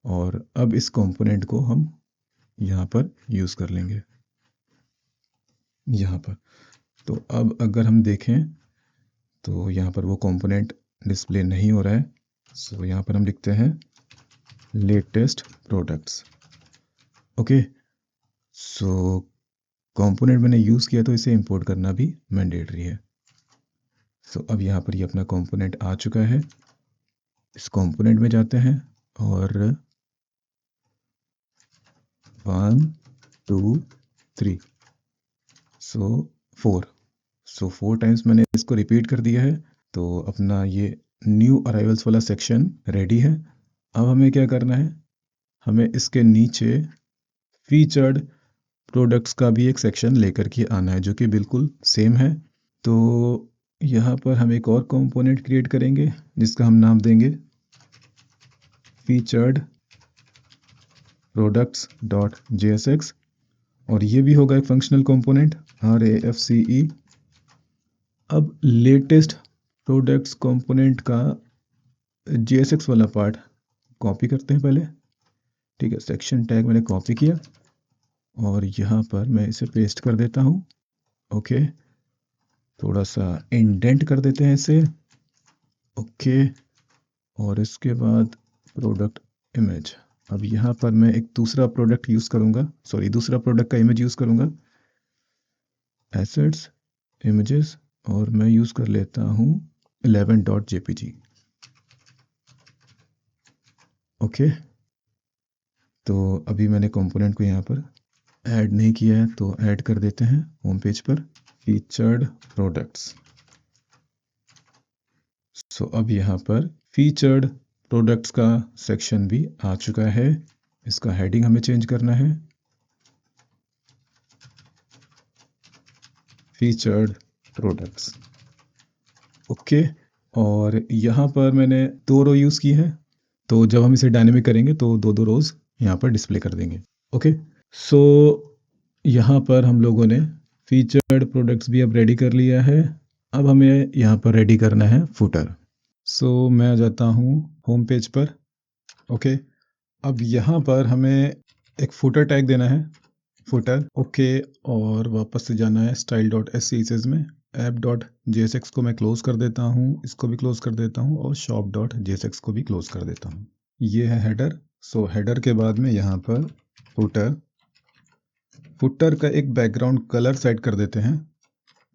[SPEAKER 1] और अब इस कंपोनेंट को हम यहाँ पर यूज़ कर लेंगे यहाँ पर। तो अब अगर हम देखें तो यहाँ पर वो कंपोनेंट डिस्प्ले नहीं हो रहा है। सो यहाँ पर हम लिखते हैं लेटेस्ट प्रोडक्ट्स। ओके, सो कंपोनेंट मैंने यूज़ किया तो इसे इंपोर्ट करना भी मैंडेटरी है। सो अब यहाँ पर ये अपना कंपोनेंट आ चुका है। इस कंपोनेंट में जाते हैं और 1 2 3 सो 4, सो 4 टाइम्स मैंने इसको रिपीट कर दिया है। तो अपना ये न्यू अराइवल्स वाला सेक्शन रेडी है। अब हमें क्या करना है, हमें इसके नीचे फीचर्ड प्रोडक्ट्स का भी एक सेक्शन लेकर के आना है जो कि बिल्कुल सेम है। तो यहाँ पर हम एक और कंपोनेंट क्रिएट करेंगे जिसका हम नाम देंगे फीचर्ड products.jsx, और ये भी होगा एक फंक्शनल कंपोनेंट RAFCE। अब लेटेस्ट प्रोडक्ट्स कंपोनेंट का JSX वाला पार्ट कॉपी करते हैं पहले। ठीक है, सेक्शन टैग मैंने कॉपी किया और यहाँ पर मैं इसे पेस्ट कर देता हूँ। ओके, थोड़ा सा इंडेंट कर देते हैं इसे। ओके, और इसके बाद प्रोडक्ट इमेज। अब यहाँ पर मैं एक दूसरा प्रोडक्ट यूज़ करूँगा, सॉरी दूसरा प्रोडक्ट का इमेज यूज़ करूँगा, एसेट्स इमेजेस, और मैं यूज़ कर लेता हूँ 11.jpg। ओके, तो अभी मैंने कंपोनेंट को यहाँ पर ऐड नहीं किया है तो ऐड कर देते हैं होम पेज पर, फीचर्ड प्रोडक्ट्स। सो अब यहाँ पर फीचर्ड प्रोडक्ट्स का सेक्शन भी आ चुका है। इसका हेडिंग हमें चेंज करना है, फीचर्ड प्रोडक्ट्स। ओके, और यहाँ पर मैंने 2 रो यूज़ की है, तो जब हम इसे डायनेमिक करेंगे तो 2 रोज यहाँ पर डिस्प्ले कर देंगे। ओके, सो यहाँ पर हम लोगों ने फीचर्ड प्रोडक्ट्स भी अब रेडी कर लिया है। अब हमें यहाँ पर रेडी करना है फुटर। सो मैं आ जाता हूँ होम पेज पर। ओके, अब यहाँ पर हमें एक फुटर टैग देना है, फुटर। ओके, और वापस से जाना है style.scss में, app.jsx को मैं क्लोज कर देता हूँ, इसको भी क्लोज कर देता हूँ, और shop.jsx को भी क्लोज कर देता हूँ। ये है हेडर। सो हेडर के बाद में यहाँ पर फुटर का एक बैकग्राउंड कलर सेट कर देते हैं,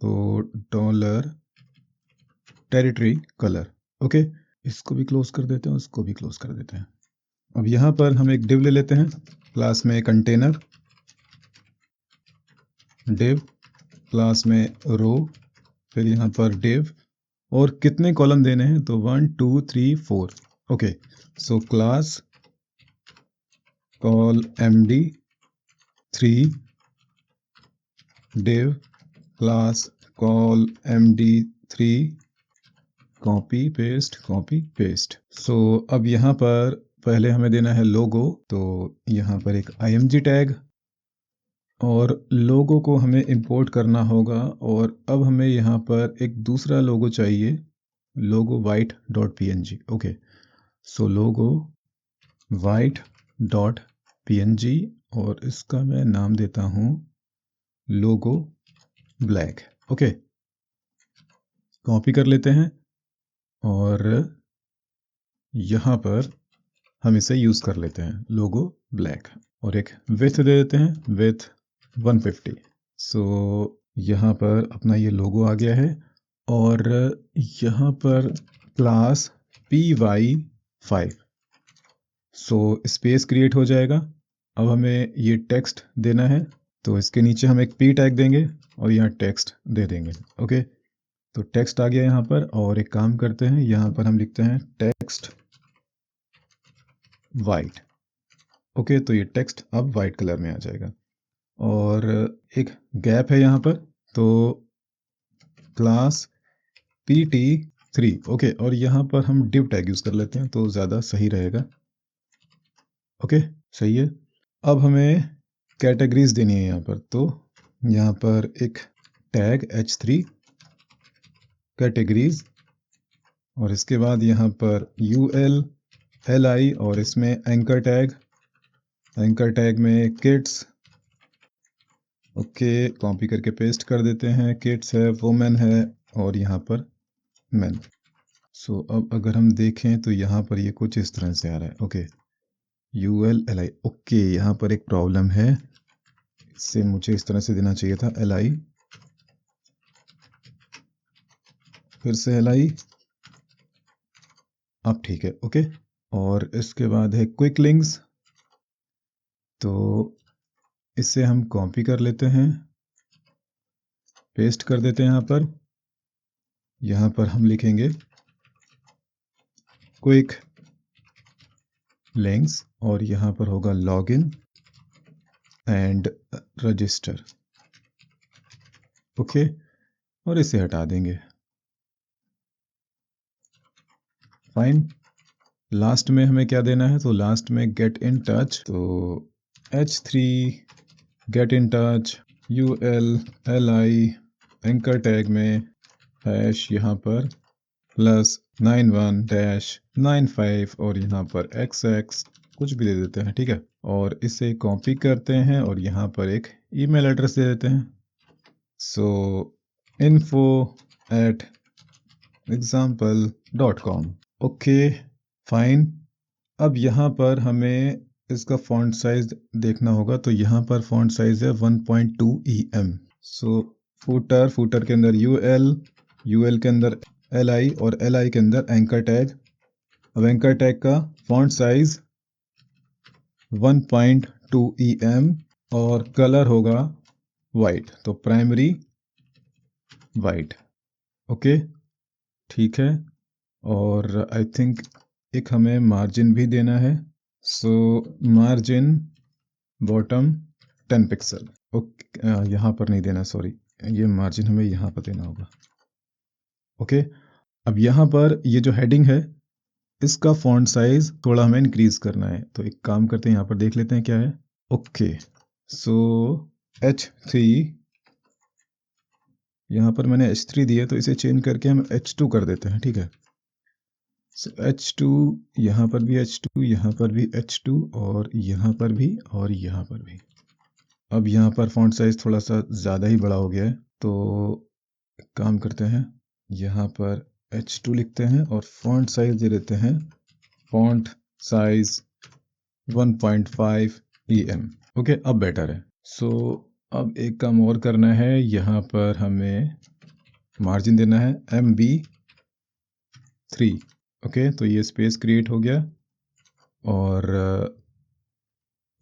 [SPEAKER 1] तो $territory कलर। ओके, इसको भी क्लोज कर देते हैं, उसको भी क्लोज कर देते हैं। अब यहाँ पर हम एक डिव ले लेते हैं, क्लास में कंटेनर डिव, क्लास में रो, फिर यहाँ पर डिव, और कितने कॉलम देने हैं तो 1 2 3 4। Okay, so class col md 3 div class col md3 copy paste. So अब यहाँ पर पहले हमें देना है लोगो, तो यहाँ पर एक img टैग और लोगो को हमें इंपोर्ट करना होगा। और अब हमें यहाँ पर एक दूसरा लोगो चाहिए, लोगो white.png। ओके, सो लोगो white.png और इसका मैं नाम देता हूँ लोगो ब्लैक। ओके, कॉपी कर लेते हैं और यहाँ पर हम इसे यूज़ कर लेते हैं लोगो ब्लैक और एक विथ दे देते हैं, विथ 150। सो यहाँ पर अपना ये लोगो आ गया है और यहाँ पर class py5, so space create हो जाएगा। अब हमें ये टेक्स्ट देना है, तो इसके नीचे हम एक p टैग देंगे और यहाँ टेक्स्ट दे देंगे। ओके, तो टेक्स्ट आ गया यहाँ पर और एक काम करते हैं, यहाँ पर हम लिखते हैं टेक्स्ट वाइट। ओके, तो ये टेक्स्ट अब वाइट कलर में आ जाएगा और एक गैप है यहाँ पर, तो क्लास pt3। ओके, और यहाँ पर हम div टैग यूज़ कर लेते हैं तो ज़्यादा सही रहेगा। ओके, सही है। अब हमें कैटेगरीज देनी है यहाँ पर, तो यहाँ पर एक टैग h3 कैटेगरीज और इसके बाद यहाँ पर ul li और इसमें एंकर टैग में किड्स। ओके, कॉपी करके पेस्ट कर देते हैं, किड्स है, वुमेन है और यहाँ पर मैन। सो अब अगर हम देखें तो यहाँ पर ये कुछ इस तरह से आ रहा है। Okay, ul li। ओके, यहाँ पर एक प्रॉब्लम है, इससे मुझे इस तरह से देना चाहिए था li, फिर से li। अब ठीक है। ओके, और इसके बाद है क्विक लिंक्स, तो इसे हम कॉपी कर लेते हैं, पेस्ट कर देते हैं यहाँ पर हम लिखेंगे क्विक लिंक्स और यहाँ पर होगा लॉगिन एंड रजिस्टर। ओके, और इसे हटा देंगे। फाइन, लास्ट में हमें क्या देना है, तो लास्ट में गेट इन टच, तो h3 get in touch ul li anchor tag में हैश यहाँ पर +91-95 और यहाँ पर xx कुछ भी दे देते हैं। ठीक है, और इसे कॉपी करते हैं और यहाँ पर एक ईमेल एड्रेस दे देते हैं, सो info@example.com। Okay, fine. अब यहाँ पर हमें इसका फॉन्ट साइज देखना होगा, तो यहाँ पर फॉन्ट साइज है 1.2 EM। सो फूटर के अंदर ul के अंदर li और li के अंदर एंकर टैग। अब एंकर टैग का फॉन्ट साइज 1.2 EM और कलर होगा वाइट, तो प्राइमरी वाइट। ओके, ठीक है, और आई थिंक एक हमें मार्जिन भी देना है, सो मार्जिन बॉटम 10 पिक्सल। ओके, यहाँ पर नहीं देना, सॉरी, ये मार्जिन हमें यहाँ पर देना होगा। ओके, अब यहाँ पर ये जो हेडिंग है इसका फॉन्ट साइज थोड़ा हमें इंक्रीज करना है, तो एक काम करते हैं, यहाँ पर देख लेते हैं क्या है। ओके, सो h3, यहाँ पर मैंने h3 दिया तो इसे चेंज करके हम h2 कर देते हैं। ठीक है, सो h2, यहाँ पर भी h2, यहाँ पर भी h2 और यहाँ पर भी और यहाँ पर भी। अब यहाँ पर फॉन्ट साइज थोड़ा सा ज़्यादा ही बड़ा हो गया है, तो काम करते हैं, यहाँ पर h2 लिखते हैं और फॉन्ट साइज दे देते हैं, फॉन्ट साइज 1.5 EM। ओके, अब बेटर है। सो अब एक काम और करना है, यहाँ पर हमें मार्जिन देना है MB3। ओके, तो ये स्पेस क्रिएट हो गया और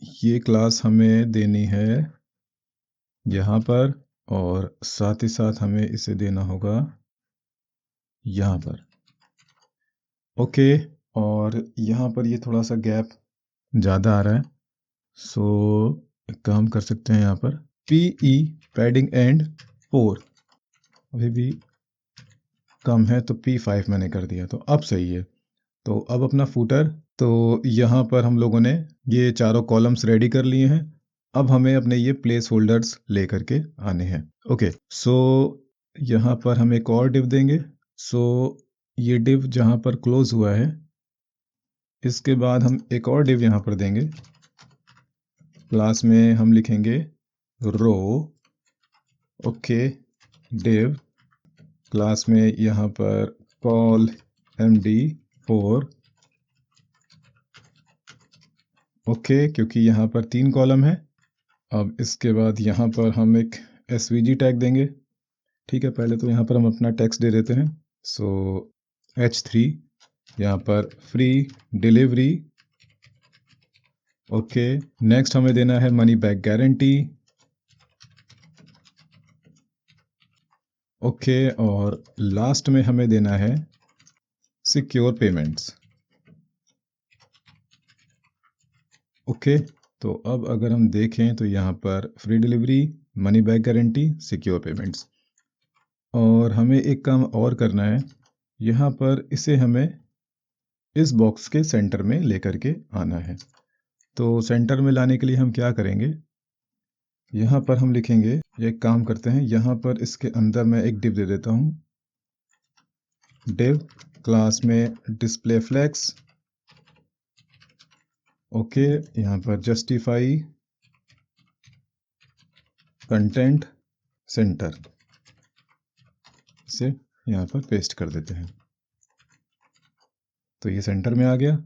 [SPEAKER 1] ये क्लास हमें देनी है यहाँ पर और साथ ही साथ हमें इसे देना होगा यहाँ पर। ओके, और यहाँ पर ये थोड़ा सा गैप ज़्यादा आ रहा है, सो एक काम कर सकते हैं, यहाँ पर PE पैडिंग एंड 4 अभी भी कम है तो P5 मैंने कर दिया, तो अब सही है। तो अब अपना फूटर, तो यहाँ पर हम लोगों ने ये चारों कॉलम्स रेडी कर लिए हैं। अब हमें अपने ये प्लेस होल्डर्स ले करके आने हैं। ओके, सो यहाँ पर हम एक और डिव देंगे। सो ये डिव जहाँ पर क्लोज हुआ है, इसके बाद हम एक और डिव यहाँ पर देंगे। क्लास में हम लिखेंगे रो। ओके, डिव क्लास में यहाँ पर कॉल MD4। ओके, क्योंकि यहाँ पर 3 कॉलम है। अब इसके बाद यहाँ पर हम एक SVG टैग देंगे। ठीक है, पहले तो यहाँ पर हम अपना टेक्स्ट दे देते हैं। सो H3 यहाँ पर फ्री डिलीवरी। ओके, नेक्स्ट हमें देना है मनी बैक गारंटी। ओके, और लास्ट में हमें देना है सिक्योर पेमेंट्स। ओके, तो अब अगर हम देखें तो यहाँ पर free delivery, money back guarantee, secure payments. और हमें एक काम और करना है, यहाँ पर इसे हमें इस बॉक्स के सेंटर में लेकर के आना है। तो सेंटर में लाने के लिए हम क्या करेंगे, यहाँ पर हम लिखेंगे, एक काम करते हैं, यहाँ पर इसके अंदर मैं एक डिव दे देता हूँ। डिव क्लास में डिस्प्ले फ्लेक्स। ओके, यहाँ पर जस्टिफाई कंटेंट सेंटर से यहाँ पर पेस्ट कर देते हैं। तो ये सेंटर में आ गया।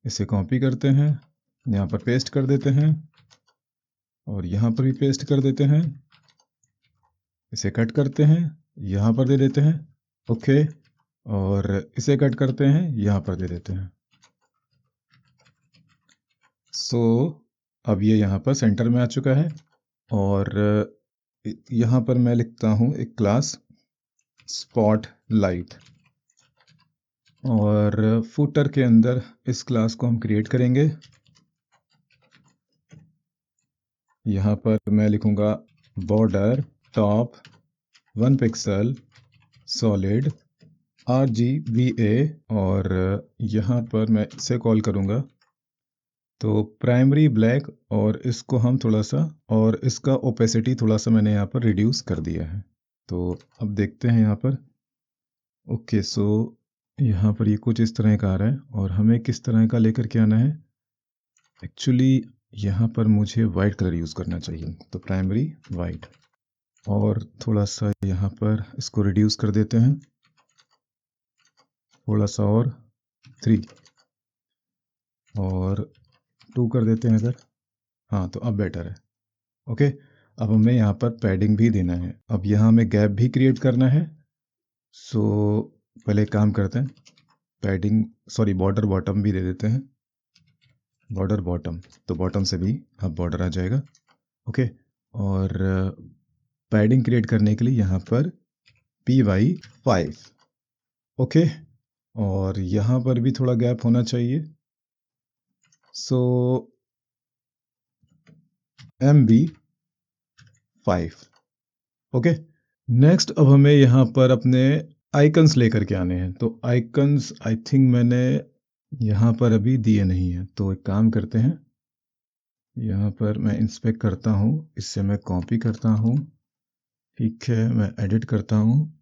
[SPEAKER 1] इसे कॉपी करते हैं, यहाँ पर पेस्ट कर देते हैं, और यहाँ पर भी पेस्ट कर देते हैं। इसे कट करते हैं, यहाँ पर दे देते हैं। ओके, और इसे कट करते हैं, यहाँ पर दे देते हैं। सो अब ये यहाँ पर सेंटर में आ चुका है। और यहाँ पर मैं लिखता हूँ एक क्लास स्पॉट लाइट, और फुटर के अंदर इस क्लास को हम क्रिएट करेंगे। यहाँ पर मैं लिखूँगा border top 1 pixel solid RGBA, और यहाँ पर मैं इसे कॉल करूँगा तो प्राइमरी ब्लैक, और इसको हम थोड़ा सा, और इसका ओपेसिटी थोड़ा सा मैंने यहाँ पर रिड्यूस कर दिया है। तो अब देखते हैं यहाँ पर। ओके, सो यहाँ पर ये कुछ इस तरह का आ रहा है, और हमें किस तरह का लेकर के आना है। एक्चुअली यहाँ पर मुझे वाइट कलर यूज़ करना चाहिए, तो प्राइमरी वाइट, और थोड़ा सा यहाँ पर इसको रिड्यूस कर देते हैं, थोड़ा सा, और 3 और 2 कर देते हैं अगर। हाँ, तो अब बेटर है। ओके, अब हमें यहाँ पर पैडिंग भी देना है। अब यहाँ हमें गैप भी क्रिएट करना है। सो पहले एक काम करते हैं, पैडिंग सॉरी बॉर्डर बॉटम भी दे देते हैं। बॉर्डर बॉटम, तो बॉटम से भी अब बॉर्डर आ जाएगा। ओके, और पैडिंग क्रिएट करने के लिए यहाँ पर PY5। ओके, और यहाँ पर भी थोड़ा गैप होना चाहिए। सो MB5। ओके, नेक्स्ट अब हमें यहाँ पर अपने आइकन्स लेकर के आने हैं। तो आइकन्स आई थिंक मैंने यहाँ पर अभी दिए नहीं हैं, तो एक काम करते हैं, यहाँ पर मैं इंस्पेक्ट करता हूँ, इससे मैं कॉपी करता हूँ। ठीक है, मैं एडिट करता हूँ,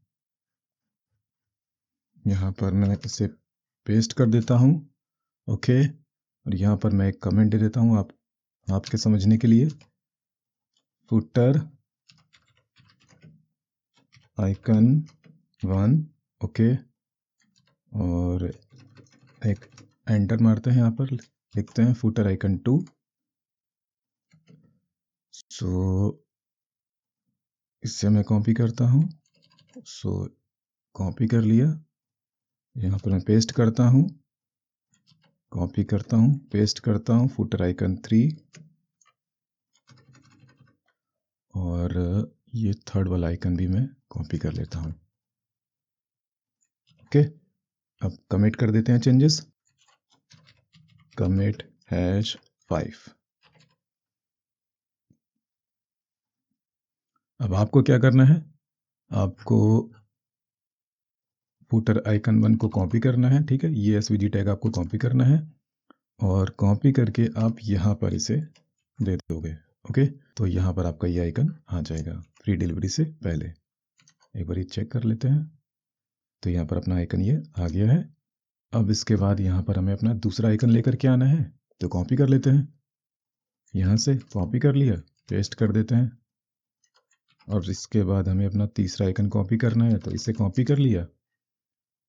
[SPEAKER 1] यहाँ पर मैं इसे पेस्ट कर देता हूँ। ओके, और यहाँ पर मैं एक कमेंट दे देता हूँ आपके समझने के लिए। Footer icon 1। ओके, और एक एंटर मारते हैं, यहाँ पर लिखते हैं फुटर आइकन 2। सो इससे मैं कॉपी करता हूँ। सो कॉपी कर लिया, यहाँ पर मैं पेस्ट करता हूँ, कॉपी करता हूँ, पेस्ट करता हूँ, फुटर आइकन 3, और ये थर्ड वाला आइकन भी मैं कॉपी कर लेता हूँ। ओके, अब कमिट कर देते हैं चेंजेस। कमिट #5। अब आपको क्या करना है, आपको फुटर आइकन 1 को कॉपी करना है, ठीक है। ये एसवीजी टैग आपको कॉपी करना है और कॉपी करके आप यहाँ पर इसे दे दोगे। ओके, तो यहाँ पर आपका ये आइकन आ जाएगा फ्री डिलीवरी से पहले। एक बार ये चेक कर लेते हैं। तो यहाँ पर अपना आइकन ये आ गया है। अब इसके बाद यहाँ पर हमें अपना दूसरा आइकन लेकर के आना है, तो कॉपी कर लेते हैं। यहाँ से कॉपी कर लिया, पेस्ट कर देते हैं। और इसके बाद हमें अपना तीसरा आइकन कॉपी करना है, तो इसे कॉपी कर लिया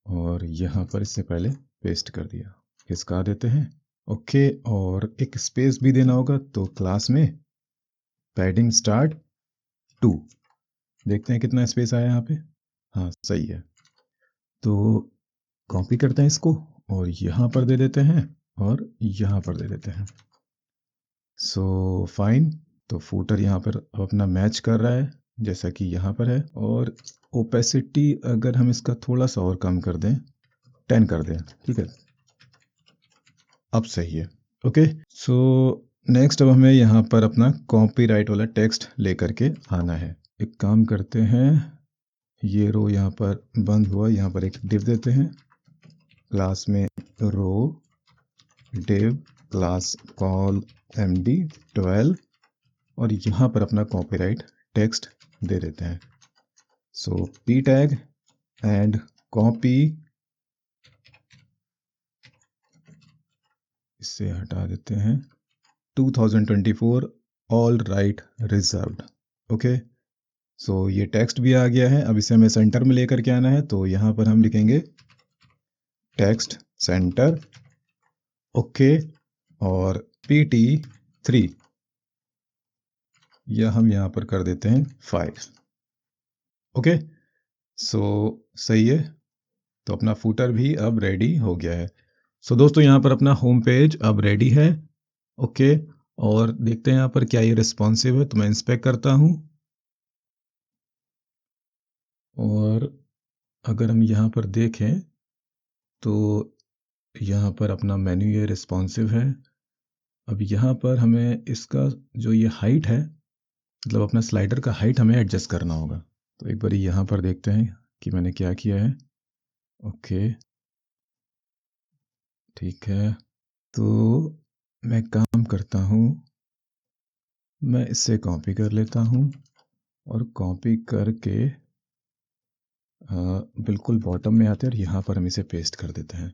[SPEAKER 1] और यहाँ पर इससे पहले पेस्ट कर दिया। इसका देते हैं ओके, और एक स्पेस भी देना होगा। तो क्लास में पैडिंग स्टार्ट 2, देखते हैं कितना स्पेस आया यहाँ पे। हाँ सही है, तो कॉपी करते हैं इसको और यहाँ पर दे देते हैं और यहाँ पर दे देते हैं। सो फाइन, तो फूटर यहाँ पर अपना मैच कर रहा है जैसा कि यहाँ पर है। और ओपेसिटी अगर हम इसका थोड़ा सा और कम कर दें, 10 कर दें, ठीक है, अब सही है। ओके, सो नेक्स्ट अब हमें यहाँ पर अपना कॉपीराइट वाला टेक्स्ट लेकर के आना है। एक काम करते हैं, ये रो यहाँ पर बंद हुआ, यहाँ पर एक डिव देते हैं, क्लास में रो डिव क्लास कॉल md12 और यहाँ पर अपना कॉपीराइट टेक्स्ट दे देते हैं। सो p टैग एंड कॉपी, इससे हटा देते हैं 2024 ऑल राइट रिजर्व्ड। ओके, सो ये टेक्स्ट भी आ गया है। अब इसे हमें सेंटर में लेकर के आना है, तो यहाँ पर हम लिखेंगे टेक्स्ट सेंटर, ओके, और pt3 या हम यहाँ पर कर देते हैं 5। ओके, सो सही है, तो अपना फूटर भी अब रेडी हो गया है। सो दोस्तों यहाँ पर अपना होम पेज अब रेडी है। ओके, और देखते हैं यहाँ पर क्या ये रिस्पॉन्सिव है, तो मैं इंस्पेक्ट करता हूँ और अगर हम यहाँ पर देखें तो यहाँ पर अपना मेन्यू ये रिस्पॉन्सिव है। अब यहाँ पर हमें इसका जो ये हाइट है, मतलब अपना स्लाइडर का हाइट हमें एडजस्ट करना होगा। तो एक बार यहाँ पर देखते हैं कि मैंने क्या किया है। ओके, ठीक है, तो मैं काम करता हूँ, मैं इसे कॉपी कर लेता हूँ और कॉपी करके बिल्कुल बॉटम में आते हैं और यहाँ पर हम इसे पेस्ट कर देते हैं।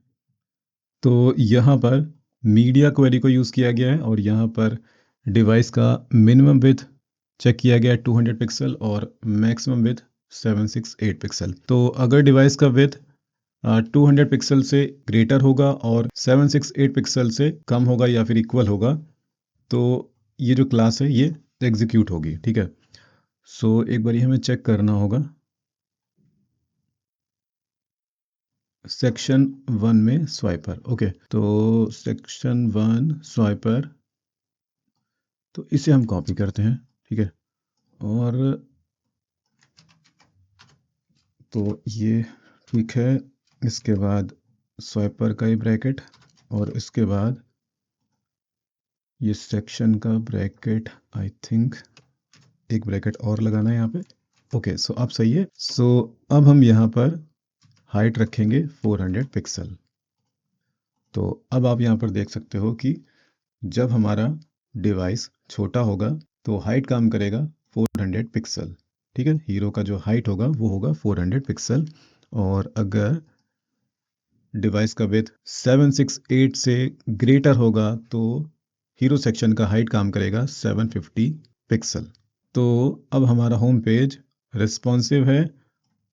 [SPEAKER 1] तो यहाँ पर मीडिया क्वेरी को यूज़ किया गया है और यहाँ पर डिवाइस का मिनिमम विड्थ चेक किया गया है 200 पिक्सल और मैक्सिमम विड्थ 768 पिक्सल। तो अगर डिवाइस का विड्थ 200 पिक्सल से ग्रेटर होगा और 768 पिक्सल से कम होगा या फिर इक्वल होगा, तो ये जो क्लास है ये एग्जीक्यूट होगी, ठीक है। सो एक बार हमें चेक करना होगा सेक्शन 1 में स्वाइपर। ओके, तो सेक्शन 1 स्वाइपर, तो इसे हम कॉपी करते हैं, ठीक है। और तो ये ठीक है, इसके बाद स्वाइपर का ही ब्रैकेट और इसके बाद ये सेक्शन का ब्रैकेट, आई थिंक एक ब्रैकेट और लगाना है यहाँ पे। ओके, सो अब सही है। सो अब हम यहाँ पर हाइट रखेंगे 400 पिक्सल। तो अब आप यहाँ पर देख सकते हो कि जब हमारा डिवाइस छोटा होगा तो हाइट काम करेगा 400 पिक्सल, ठीक है। हीरो का जो हाइट होगा वो होगा 400 पिक्सल और अगर डिवाइस का विड्थ 768 से ग्रेटर होगा तो हीरो सेक्शन का हाइट काम करेगा 750 पिक्सल। तो अब हमारा होम पेज रिस्पॉन्सिव है।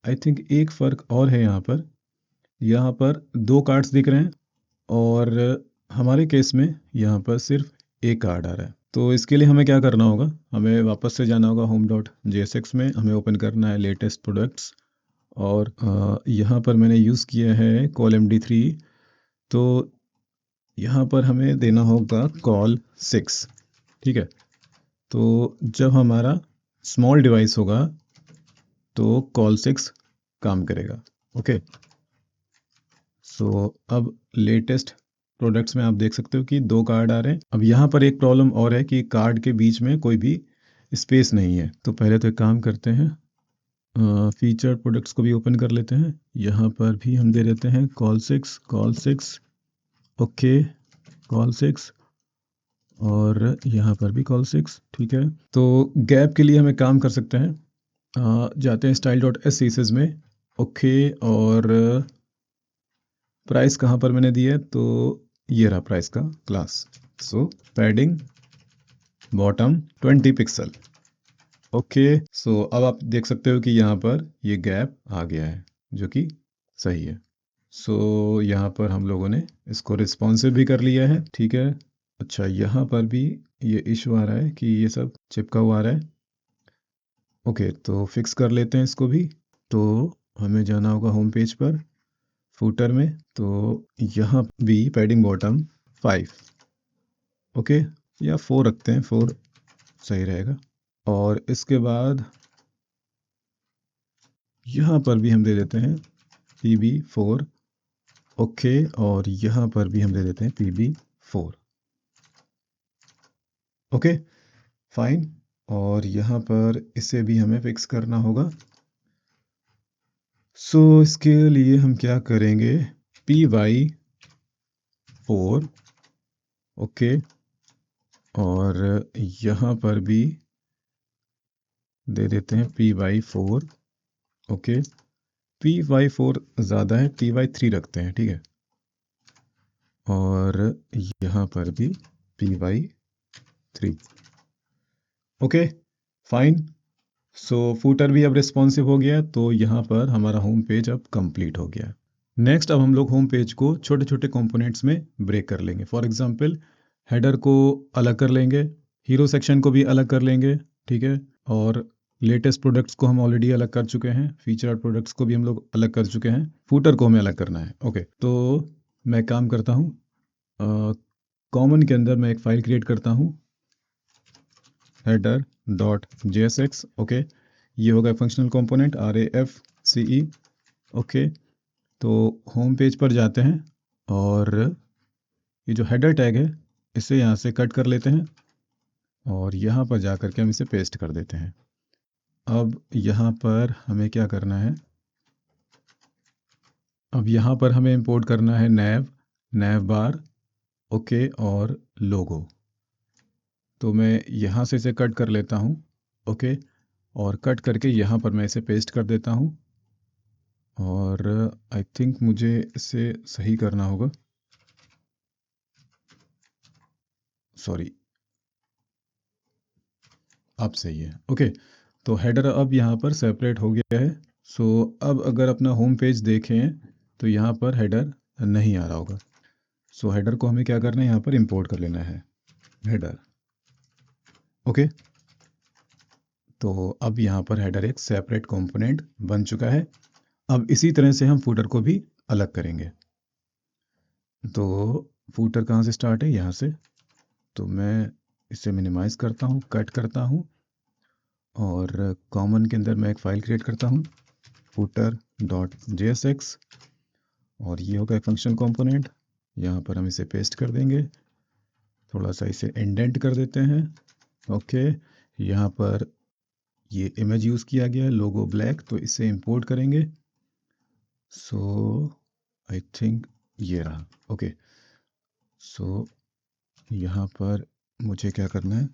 [SPEAKER 1] आई थिंक एक फ़र्क और है, यहाँ पर 2 कार्ड्स दिख रहे हैं और हमारे केस में यहाँ पर सिर्फ एक कार्ड आ रहा है। तो इसके लिए हमें क्या करना होगा, हमें वापस से जाना होगा home.jsx में, हमें ओपन करना है लेटेस्ट प्रोडक्ट्स और यहाँ पर मैंने यूज़ किया है कॉल md3। तो यहाँ पर हमें देना होगा कॉल 6, ठीक है। तो जब हमारा स्मॉल डिवाइस होगा तो कॉल 6 काम करेगा। ओके, सो अब लेटेस्ट प्रोडक्ट्स में आप देख सकते हो कि 2 कार्ड आ रहे हैं। अब यहाँ पर एक प्रॉब्लम और है कि कार्ड के बीच में कोई भी स्पेस नहीं है। तो पहले तो एक काम करते हैं, फीचर प्रोडक्ट्स को भी ओपन कर लेते हैं। यहाँ पर भी हम दे देते हैं कॉल 6, ओके, कॉल 6, और यहाँ पर भी कॉल 6। ठीक है, तो गैप के लिए हम एक काम कर सकते हैं, जाते हैं स्टाइल डॉट एस सीसेस में, ओके, और प्राइस कहाँ पर मैंने दिया है, तो ये रहा प्राइस का क्लास। सो पैडिंग बॉटम 20 पिक्सल, ओके। सो अब आप देख सकते हो कि यहाँ पर ये गैप आ गया है, जो कि सही है। सो यहाँ पर हम लोगों ने इसको रिस्पॉन्सिव भी कर लिया है। ठीक है, अच्छा, यहाँ पर भी ये इशू आ रहा है कि ये सब चिपका हुआ आ रहा है। ओके, तो फिक्स कर लेते हैं इसको भी। तो हमें जाना होगा होम पेज पर, फूटर में, तो यहाँ भी पैडिंग बॉटम 5, ओके, या 4 रखते हैं, 4 सही रहेगा। और इसके बाद यहाँ पर भी हम दे देते हैं PB4, ओके, और यहाँ पर भी हम दे देते हैं PB4, ओके, फाइन। और यहाँ पर इसे भी हमें फिक्स करना होगा। सो इसके लिए हम क्या करेंगे, PY4, ओके, और यहाँ पर भी दे देते हैं PY4, ओके। PY4 ज़्यादा है, PY3 रखते हैं, ठीक है। और यहाँ पर भी PY3, ओके, फाइन। सो फूटर भी अब रिस्पॉन्सिव हो गया, तो यहाँ पर हमारा होम पेज अब कंप्लीट हो गया। नेक्स्ट, अब हम लोग होम पेज को छोटे छोटे कंपोनेंट्स में ब्रेक कर लेंगे। फॉर एग्जांपल, हेडर को अलग कर लेंगे, हीरो सेक्शन को भी अलग कर लेंगे, ठीक है, और लेटेस्ट प्रोडक्ट्स को हम ऑलरेडी अलग कर चुके हैं, फीचर प्रोडक्ट्स को भी हम लोग अलग कर चुके हैं, फूटर को हमें अलग करना है। ओके, तो मैं काम करता हूँ, कॉमन के अंदर मैं एक फाइल क्रिएट करता हूँ, header.jsx, ओके, ये होगा फंक्शनल कंपोनेंट RAFCE, ओके। तो होम पेज पर जाते हैं और ये जो हेडर टैग है इसे यहाँ से कट कर लेते हैं और यहाँ पर जा कर के हम इसे पेस्ट कर देते हैं। अब यहाँ पर हमें क्या करना है, अब यहाँ पर हमें इंपोर्ट करना है नैव बार, ओके, और लोगो। तो मैं यहाँ से इसे कट कर लेता हूँ, ओके, और कट करके यहाँ पर मैं इसे पेस्ट कर देता हूँ। और आई थिंक मुझे इसे सही करना होगा, सॉरी, अब सही है, ओके। तो हेडर अब यहाँ पर सेपरेट हो गया है। सो अब अगर अपना होम पेज देखें तो यहाँ पर हेडर नहीं आ रहा होगा। सो हेडर को हमें क्या करना है, यहाँ पर इंपोर्ट कर लेना है हेडर, ओके। तो अब यहाँ पर हेडर एक सेपरेट कंपोनेंट बन चुका है। अब इसी तरह से हम फूटर को भी अलग करेंगे। तो फूटर कहाँ से स्टार्ट है, यहाँ से। तो मैं इसे मिनिमाइज करता हूँ, कट करता हूँ, और कॉमन के अंदर मैं एक फ़ाइल क्रिएट करता हूँ, footer.jsx, और ये होगा फंक्शन कंपोनेंट। यहाँ पर हम इसे पेस्ट कर देंगे, थोड़ा सा इसे इंडेंट कर देते हैं, ओके। यहाँ पर ये इमेज यूज़ किया गया है, लोगो ब्लैक, तो इसे इंपोर्ट करेंगे। सो आई थिंक ये रहा, ओके। सो यहाँ पर मुझे क्या करना है,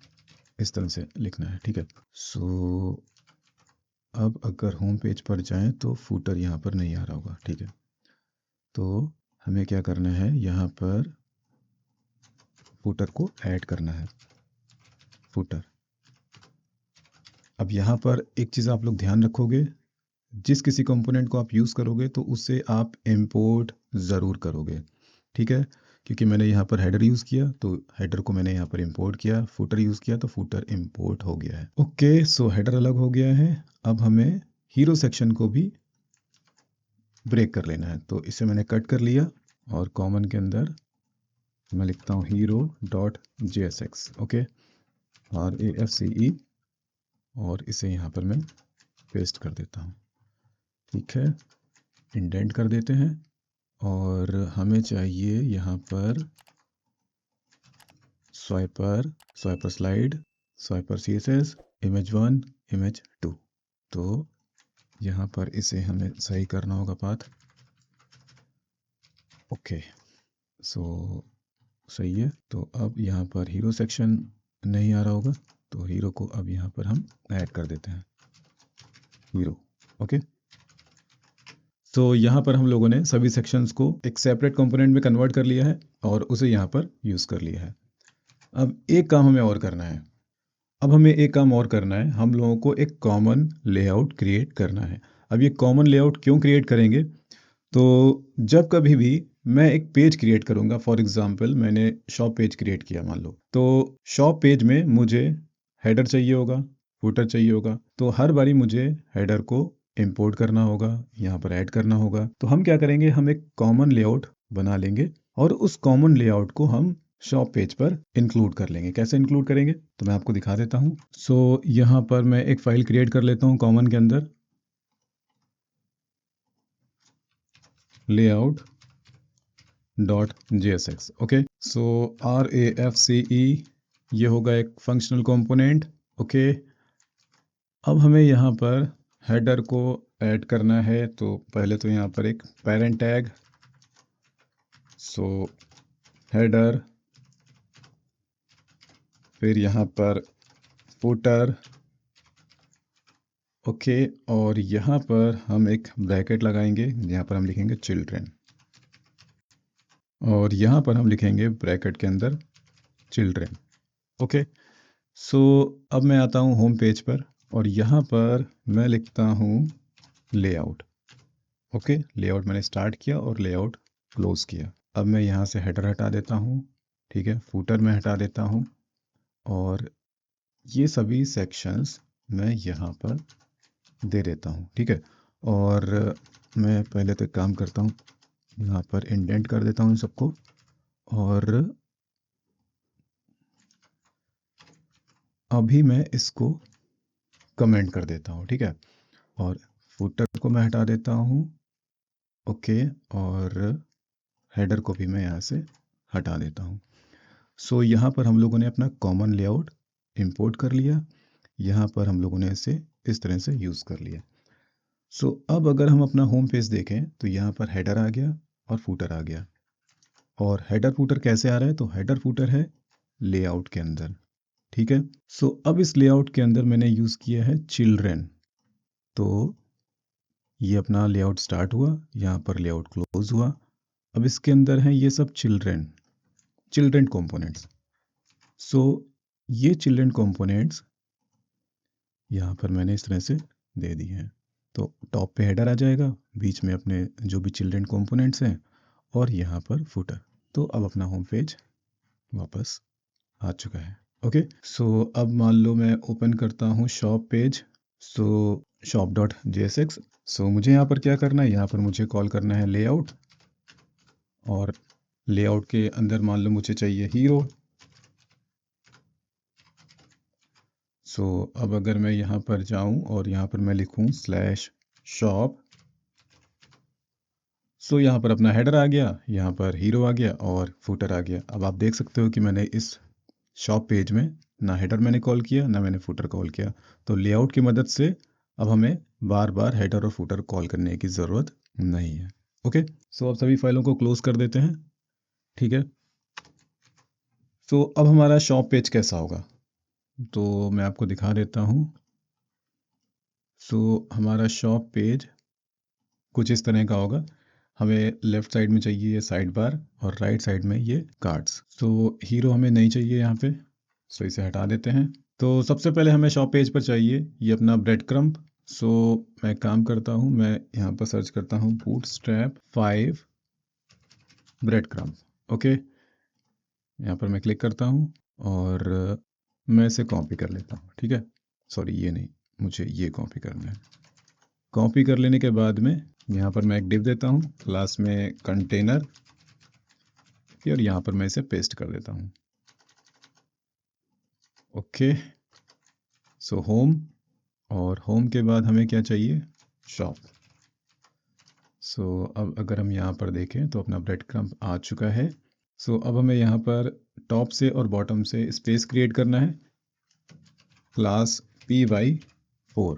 [SPEAKER 1] इस तरह से लिखना है, ठीक है। सो अब अगर होम पेज पर जाएं तो फूटर यहाँ पर नहीं आ रहा होगा, ठीक है। तो हमें क्या करना है, यहाँ पर फूटर को ऐड करना है, फूटर। अब यहाँ पर एक चीज़ आप लोग ध्यान रखोगे, जिस किसी कंपोनेंट को आप यूज़ करोगे तो उससे आप इंपोर्ट ज़रूर करोगे, ठीक है। क्योंकि मैंने यहाँ पर हेडर यूज़ किया तो हेडर को मैंने यहाँ पर इंपोर्ट किया, फूटर यूज़ किया तो फूटर इंपोर्ट हो गया है, ओके। सो हेडर अलग हो गया है। अब हमें हीरो सेक्शन को भी ब्रेक कर लेना है, तो इसे मैंने कट कर लिया और कॉमन के अंदर मैं लिखता हूँ hero.jsx, ओके, RAFCE, और इसे यहाँ पर मैं पेस्ट कर देता हूँ, ठीक है। इंडेंट कर देते हैं और हमें चाहिए यहाँ पर स्वाइपर स्लाइड, स्वाइपर CSS, image1 image2। तो यहाँ पर इसे हमें सही करना होगा पाथ। ओके, सो सही है। तो अब यहाँ पर हीरो सेक्शन नहीं आ रहा होगा, तो हीरो को अब यहाँ पर हम ऐड कर देते हैं, हीरो। ओके, तो यहाँ पर हम लोगों ने सभी सेक्शंस को एक सेपरेट कंपोनेंट में कन्वर्ट कर लिया है और उसे यहाँ पर यूज़ कर लिया है। अब एक काम हमें और करना है। हम लोगों को एक कॉमन लेआउट क्रिएट करना है। अब ये कॉमन लेआउट क्यों क्रिएट करेंगे? तो जब कभी भी मैं एक पेज क्रिएट करूँगा, फॉर एग्जांपल मैंने शॉप पेज क्रिएट किया मान लो, तो शॉप पेज में मुझे हेडर चाहिए होगा, फुटर चाहिए होगा, तो हर बारी मुझे हेडर को इंपोर्ट करना होगा, यहाँ पर ऐड करना होगा। तो हम क्या करेंगे, हम एक कॉमन लेआउट बना लेंगे और उस कॉमन लेआउट को हम शॉप पेज पर इंक्लूड कर लेंगे। कैसे इंक्लूड करेंगे तो मैं आपको दिखा देता हूँ। सो यहाँ पर मैं एक फाइल क्रिएट कर लेता हूँ कॉमन के अंदर, layout .jsx। ओके, सो RAFCE ये होगा एक फंक्शनल कंपोनेंट। ओके, अब हमें यहाँ पर हेडर को ऐड करना है, तो पहले तो यहाँ पर एक पेरेंट टैग, सो हेडर, फिर यहाँ पर फुटर। ओके, और यहाँ पर हम एक ब्रैकेट लगाएंगे, यहाँ पर हम लिखेंगे चिल्ड्रेन, और यहाँ पर हम लिखेंगे ब्रैकेट के अंदर चिल्ड्रेन। ओके, सो अब मैं आता हूँ होम पेज पर और यहाँ पर मैं लिखता हूँ लेआउट। ओके, लेआउट मैंने स्टार्ट किया और लेआउट क्लोज किया। अब मैं यहाँ से हेडर हटा देता हूँ, ठीक है, फुटर में हटा देता हूँ, और ये सभी सेक्शंस मैं यहाँ पर दे देता हूँ, ठीक है। और मैं पहले तो एक काम करता हूँ, यहाँ पर इंडेंट कर देता हूँ इन सबको, और अभी मैं इसको कमेंट कर देता हूँ, ठीक है, और फुटर को मैं हटा देता हूँ। ओके, और हेडर को भी मैं यहाँ से हटा देता हूँ। सो यहाँ पर हम लोगों ने अपना कॉमन लेआउट इंपोर्ट कर लिया, यहाँ पर हम लोगों ने इसे इस तरह से यूज़ कर लिया। सो अब अगर हम अपना होम पेज देखें तो यहाँ पर हेडर आ गया और फुटर आ गया। और हेडर फुटर कैसे आ रहा है, तो हेडर फुटर है लेआउट के अंदर, ठीक है। सो अब इस लेआउट के अंदर मैंने यूज़ किया है चिल्ड्रेन, तो ये अपना लेआउट स्टार्ट हुआ, यहाँ पर लेआउट क्लोज हुआ। अब इसके अंदर हैं ये सब चिल्ड्रेन कंपोनेंट्स। सो ये चिल्ड्रेन कंपोनेंट्स यहाँ पर मैंने इस तरह से दे दिए हैं। तो टॉप पे हेडर आ जाएगा, बीच में अपने जो भी चिल्ड्रेन कंपोनेंट्स हैं, और यहाँ पर फुटर। तो अब अपना होम पेज वापस आ चुका है। ओके, सो अब मान लो मैं ओपन करता हूँ शॉप पेज, सो shop.jsx। सो मुझे यहाँ पर क्या करना है, यहाँ पर मुझे कॉल करना है लेआउट, और लेआउट के अंदर मान लो मुझे चाहिए हीरो। सो अब अगर मैं यहाँ पर जाऊँ और यहाँ पर मैं लिखूँ /shop, सो यहाँ पर अपना हेडर आ गया, यहाँ पर हीरो आ गया और फुटर आ गया। अब आप देख सकते हो कि मैंने इस शॉप पेज में ना हेडर मैंने कॉल किया, ना मैंने फुटर कॉल किया। तो लेआउट की मदद से अब हमें बार बार हेडर और फुटर कॉल करने की ज़रूरत नहीं है। ओके, सो अब सभी फाइलों को क्लोज कर देते हैं, ठीक है। सो अब हमारा शॉप पेज कैसा होगा, तो मैं आपको दिखा देता हूँ। सो हमारा शॉप पेज कुछ इस तरह का होगा। हमें लेफ़्ट साइड में चाहिए ये साइड बार और राइट साइड में ये कार्ड्स। सो हीरो हमें नहीं चाहिए यहाँ पे, सो इसे हटा देते हैं। तो सबसे पहले हमें शॉप पेज पर चाहिए ये अपना ब्रेड क्रम्प। सो मैं काम करता हूँ, मैं यहाँ पर सर्च करता हूँ बूटस्ट्रैप 5 ब्रेड क्रम्प। ओके, यहाँ पर मैं क्लिक करता हूँ और मैं इसे कॉपी कर लेता हूँ, ठीक है। सॉरी, ये नहीं, मुझे ये कॉपी करना है। कॉपी कर लेने के बाद में यहाँ पर मैं एक डिव देता हूँ, क्लास में कंटेनर, और यहाँ पर मैं इसे पेस्ट कर देता हूँ। ओके, सो होम, और होम के बाद हमें क्या चाहिए, शॉप। सो अब अगर हम यहाँ पर देखें तो अपना ब्रेड क्रम्प आ चुका है। सो अब हमें यहाँ पर टॉप से और बॉटम से स्पेस क्रिएट करना है, क्लास p/4।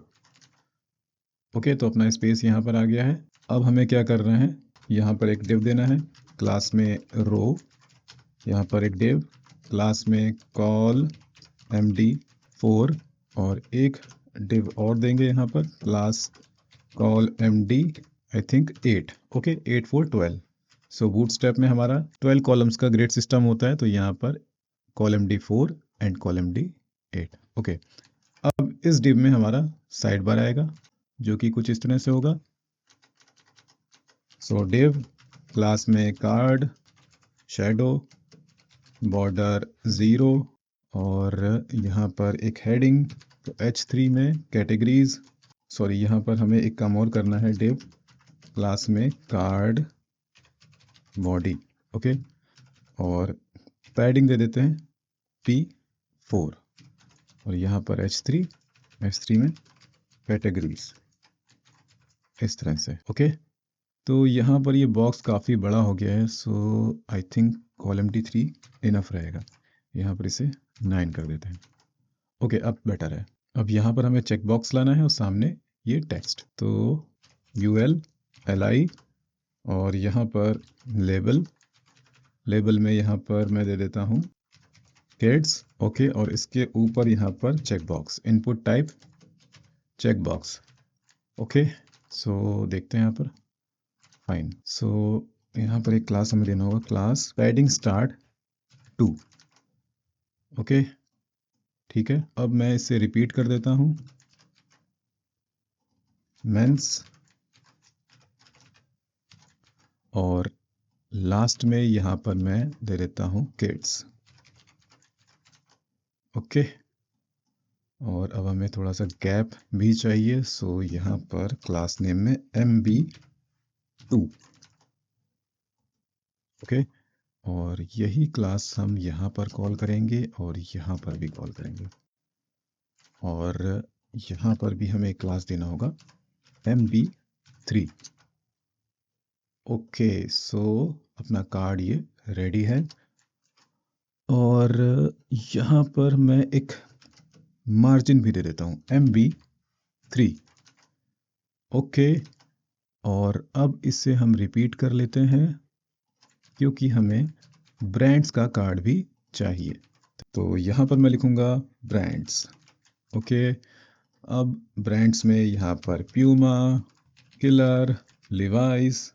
[SPEAKER 1] ओके, तो अपना स्पेस यहाँ पर आ गया है। अब हमें क्या करना है, यहाँ पर एक डिव देना है, क्लास में रो, यहाँ पर एक डिव, क्लास में कॉल md4, और एक डिव और देंगे यहाँ पर, class col md I think 8। Okay, 8 4 12। So bootstrap में हमारा 12 कॉलम्स का ग्रेड सिस्टम होता है, तो यहाँ पर column d4 and column d8। Okay, अब इस डिव में हमारा साइड बार आएगा जो कि कुछ इस तरह से होगा। सो डिव, क्लास में कार्ड, शैडो, बॉर्डर 0, और यहाँ पर एक हेडिंग, तो h3 में कैटेगरीज, सॉरी यहाँ पर हमें एक काम और करना है, डिव क्लास में कार्ड बॉडी। ओके, और पैडिंग दे देते हैं p4, और यहाँ पर h3 में कैटेगरीज, इस तरह से। ओके, तो यहाँ पर ये बॉक्स काफ़ी बड़ा हो गया है, so I think column d3 enough रहेगा। यहाँ पर इसे 9 कर देते हैं। ओके, अब बेटर है। अब यहाँ पर हमें चेक बॉक्स लाना है और सामने ये टेक्स्ट, तो ULLI, और यहाँ पर लेबल में यहाँ पर मैं दे देता हूँ किड्स। ओके, और इसके ऊपर यहाँ पर check box, input type check box. Okay, so देखते हैं यहाँ पर, फाइन। सो यहाँ पर एक क्लास हमें देना होगा, क्लास पैडिंग स्टार्ट 2। ओके, ठीक है। अब मैं इसे रिपीट कर देता हूँ, मेंस, और लास्ट में यहाँ पर मैं दे देता हूँ किड्स। ओके, और अब हमें थोड़ा सा गैप भी चाहिए, सो यहाँ पर क्लास नेम में MB2। ओके, और यही क्लास हम यहाँ पर कॉल करेंगे और यहाँ पर भी कॉल करेंगे, और यहाँ पर भी हमें क्लास देना होगा MB3। ओके, सो अपना कार्ड ये रेडी है, और यहाँ पर मैं एक मार्जिन भी दे देता हूँ MB3। ओके, और अब इसे हम रिपीट कर लेते हैं क्योंकि हमें ब्रांड्स का कार्ड भी चाहिए, तो यहाँ पर मैं लिखूँगा ब्रांड्स। ओके, अब ब्रांड्स में यहाँ पर Puma, Killer, Levi's,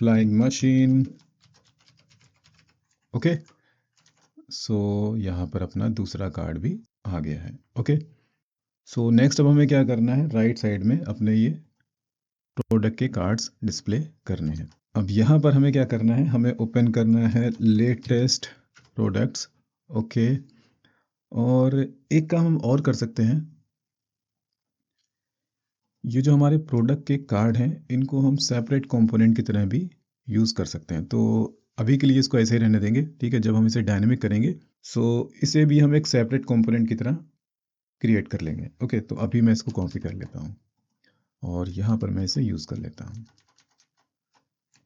[SPEAKER 1] flying machine. Okay, so यहाँ पर अपना दूसरा कार्ड भी आ गया है। ओके, सो नेक्स्ट अब हमें क्या करना है, राइट साइड में अपने ये प्रोडक्ट के कार्ड्स डिस्प्ले करने हैं। अब यहाँ पर हमें क्या करना है, हमें ओपन करना है लेटेस्ट प्रोडक्ट्स। ओके, और एक काम हम और कर सकते हैं, ये जो हमारे प्रोडक्ट के कार्ड हैं इनको हम सेपरेट कंपोनेंट की तरह भी यूज़ कर सकते हैं, तो अभी के लिए इसको ऐसे ही रहने देंगे। ठीक है, जब हम इसे डायनेमिक करेंगे सो इसे भी हम एक सेपरेट कंपोनेंट की तरह क्रिएट कर लेंगे। ओके, तो अभी मैं इसको कॉपी कर लेता हूँ और यहाँ पर मैं इसे यूज़ कर लेता हूँ।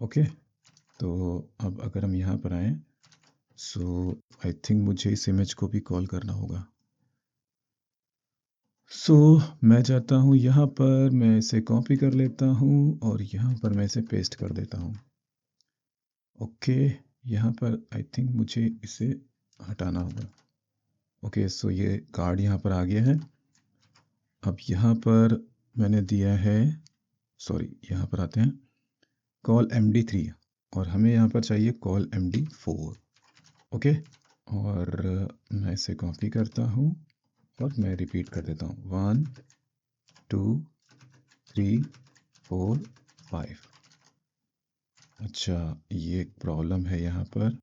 [SPEAKER 1] ओके, तो अब अगर हम यहाँ पर आएँ, सो आई थिंक मुझे इस इमेज को भी कॉल करना होगा। सो मैं चाहता हूँ यहाँ पर मैं इसे कॉपी कर लेता हूँ और यहाँ पर मैं इसे पेस्ट कर देता हूँ। ओके, यहाँ पर आई थिंक मुझे इसे हटाना होगा। ओके, सो ये कार्ड यहाँ पर आ गया है। अब यहाँ पर मैंने दिया है, सॉरी यहाँ पर आते हैं, कॉल MD3, और हमें यहाँ पर चाहिए कॉल MD4। ओके, और मैं इसे कॉपी करता हूँ और मैं रिपीट कर देता हूँ, 1 2 3 4 5। अच्छा, ये एक प्रॉब्लम है यहाँ पर।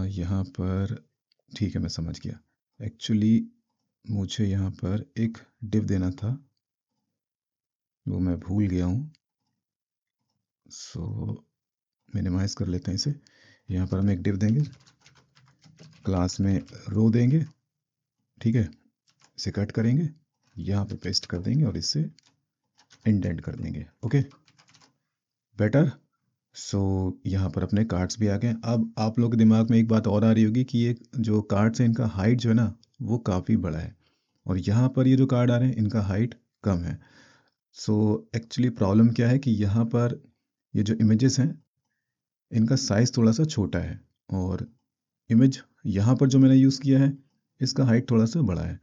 [SPEAKER 1] यहाँ पर ठीक है, मैं समझ गया। एक्चुअली मुझे यहाँ पर एक डिव देना था, वो मैं भूल गया हूँ। सो मिनिमाइज कर लेते हैं इसे। यहाँ पर हम एक डिव देंगे, क्लास में रो देंगे। ठीक है, इसे कट करेंगे, यहाँ पे पेस्ट कर देंगे और इसे इंडेंट कर देंगे। Okay, better. सो यहाँ पर अपने कार्ड्स भी आ गए। अब आप लोग के दिमाग में एक बात और आ रही होगी कि ये जो कार्ड्स हैं इनका हाइट जो है ना वो काफ़ी बड़ा है और यहाँ पर ये जो कार्ड आ रहे हैं इनका हाइट कम है। सो एक्चुअली प्रॉब्लम क्या है कि यहाँ पर ये जो इमेजेस हैं इनका साइज़ थोड़ा सा छोटा है और इमेज यहाँ पर जो मैंने यूज़ किया है इसका हाइट थोड़ा सा बड़ा है।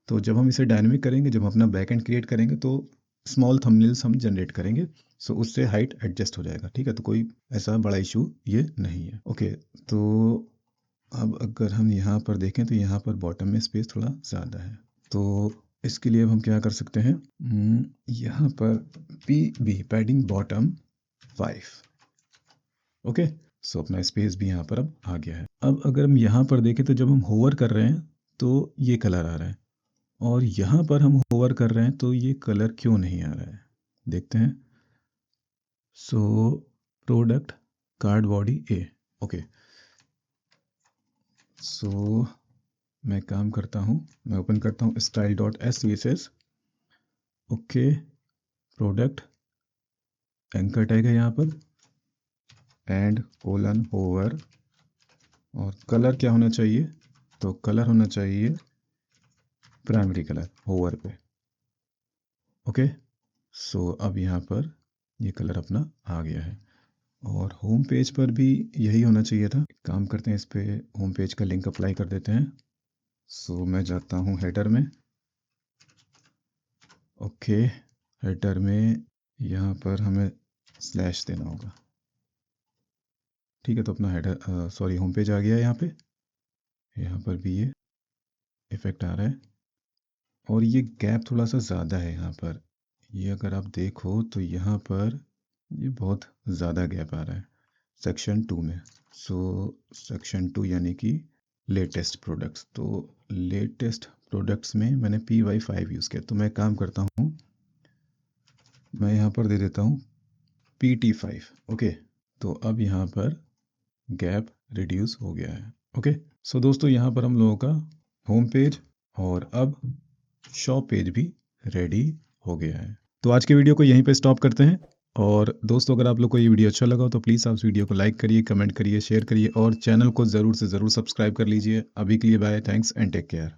[SPEAKER 1] तो जब हम इसे डायनामिक करेंगे, जब हम अपना बैकएंड क्रिएट करेंगे तो स्मॉल थंबनेल्स हम जनरेट करेंगे। सो उससे हाइट एडजस्ट हो जाएगा, ठीक है? तो कोई ऐसा बड़ा इशू ये नहीं है। ओके, तो अब अगर हम यहाँ पर देखें तो यहाँ पर बॉटम में स्पेस थोड़ा ज़्यादा है। तो इसके लिए अब हम क्या कर सकते हैं, यहाँ पर पी पैडिंग बॉटम 5। ओके, सो अपना स्पेस भी यहाँ पर अब आ गया है। अब अगर हम यहाँ पर देखें तो जब हम होवर कर रहे हैं तो ये कलर आ रहा है और यहाँ पर हम होवर कर रहे हैं तो ये कलर क्यों नहीं आ रहा है, देखते हैं। सो प्रोडक्ट कार्ड बॉडी ए। ओके, सो मैं काम करता हूँ, मैं ओपन करता हूँ style.scss। Okay, product anchor tag है यहाँ पर एंड कोलन होवर और कलर क्या होना चाहिए, तो कलर होना चाहिए प्राइमरी कलर होवर पे। ओके, सो अब यहाँ पर ये कलर अपना आ गया है और होम पेज पर भी यही होना चाहिए था। काम करते हैं, इस पे होम पेज का लिंक अप्लाई कर देते हैं। सो मैं जाता हूँ हेडर में। ओके, हेडर में यहाँ पर हमें स्लैश देना होगा, ठीक है? तो अपना हेडर सॉरी होम पेज आ गया है। यहाँ पर भी ये इफ़ेक्ट आ रहा है और ये गैप थोड़ा सा ज़्यादा है यहाँ पर। ये अगर आप देखो तो यहाँ पर ये बहुत ज़्यादा गैप आ रहा है सेक्शन 2 में। सो सेक्शन 2 यानी कि लेटेस्ट प्रोडक्ट्स, तो लेटेस्ट प्रोडक्ट्स में मैंने PY5 यूज़ किया। तो मैं काम करता हूँ, मैं यहाँ पर दे देता हूँ PT5। ओके, तो अब यहाँ पर गैप रिड्यूस हो गया है। ओके, सो दोस्तों यहाँ पर हम लोगों का होम पेज और अब शॉप पेज भी रेडी हो गया है। तो आज के वीडियो को यहीं पे स्टॉप करते हैं और दोस्तों अगर आप लोग को ये वीडियो अच्छा लगा हो तो प्लीज़ आप इस वीडियो को लाइक करिए, कमेंट करिए, शेयर करिए और चैनल को ज़रूर से ज़रूर सब्सक्राइब कर लीजिए। अभी के लिए bye, thanks and take care.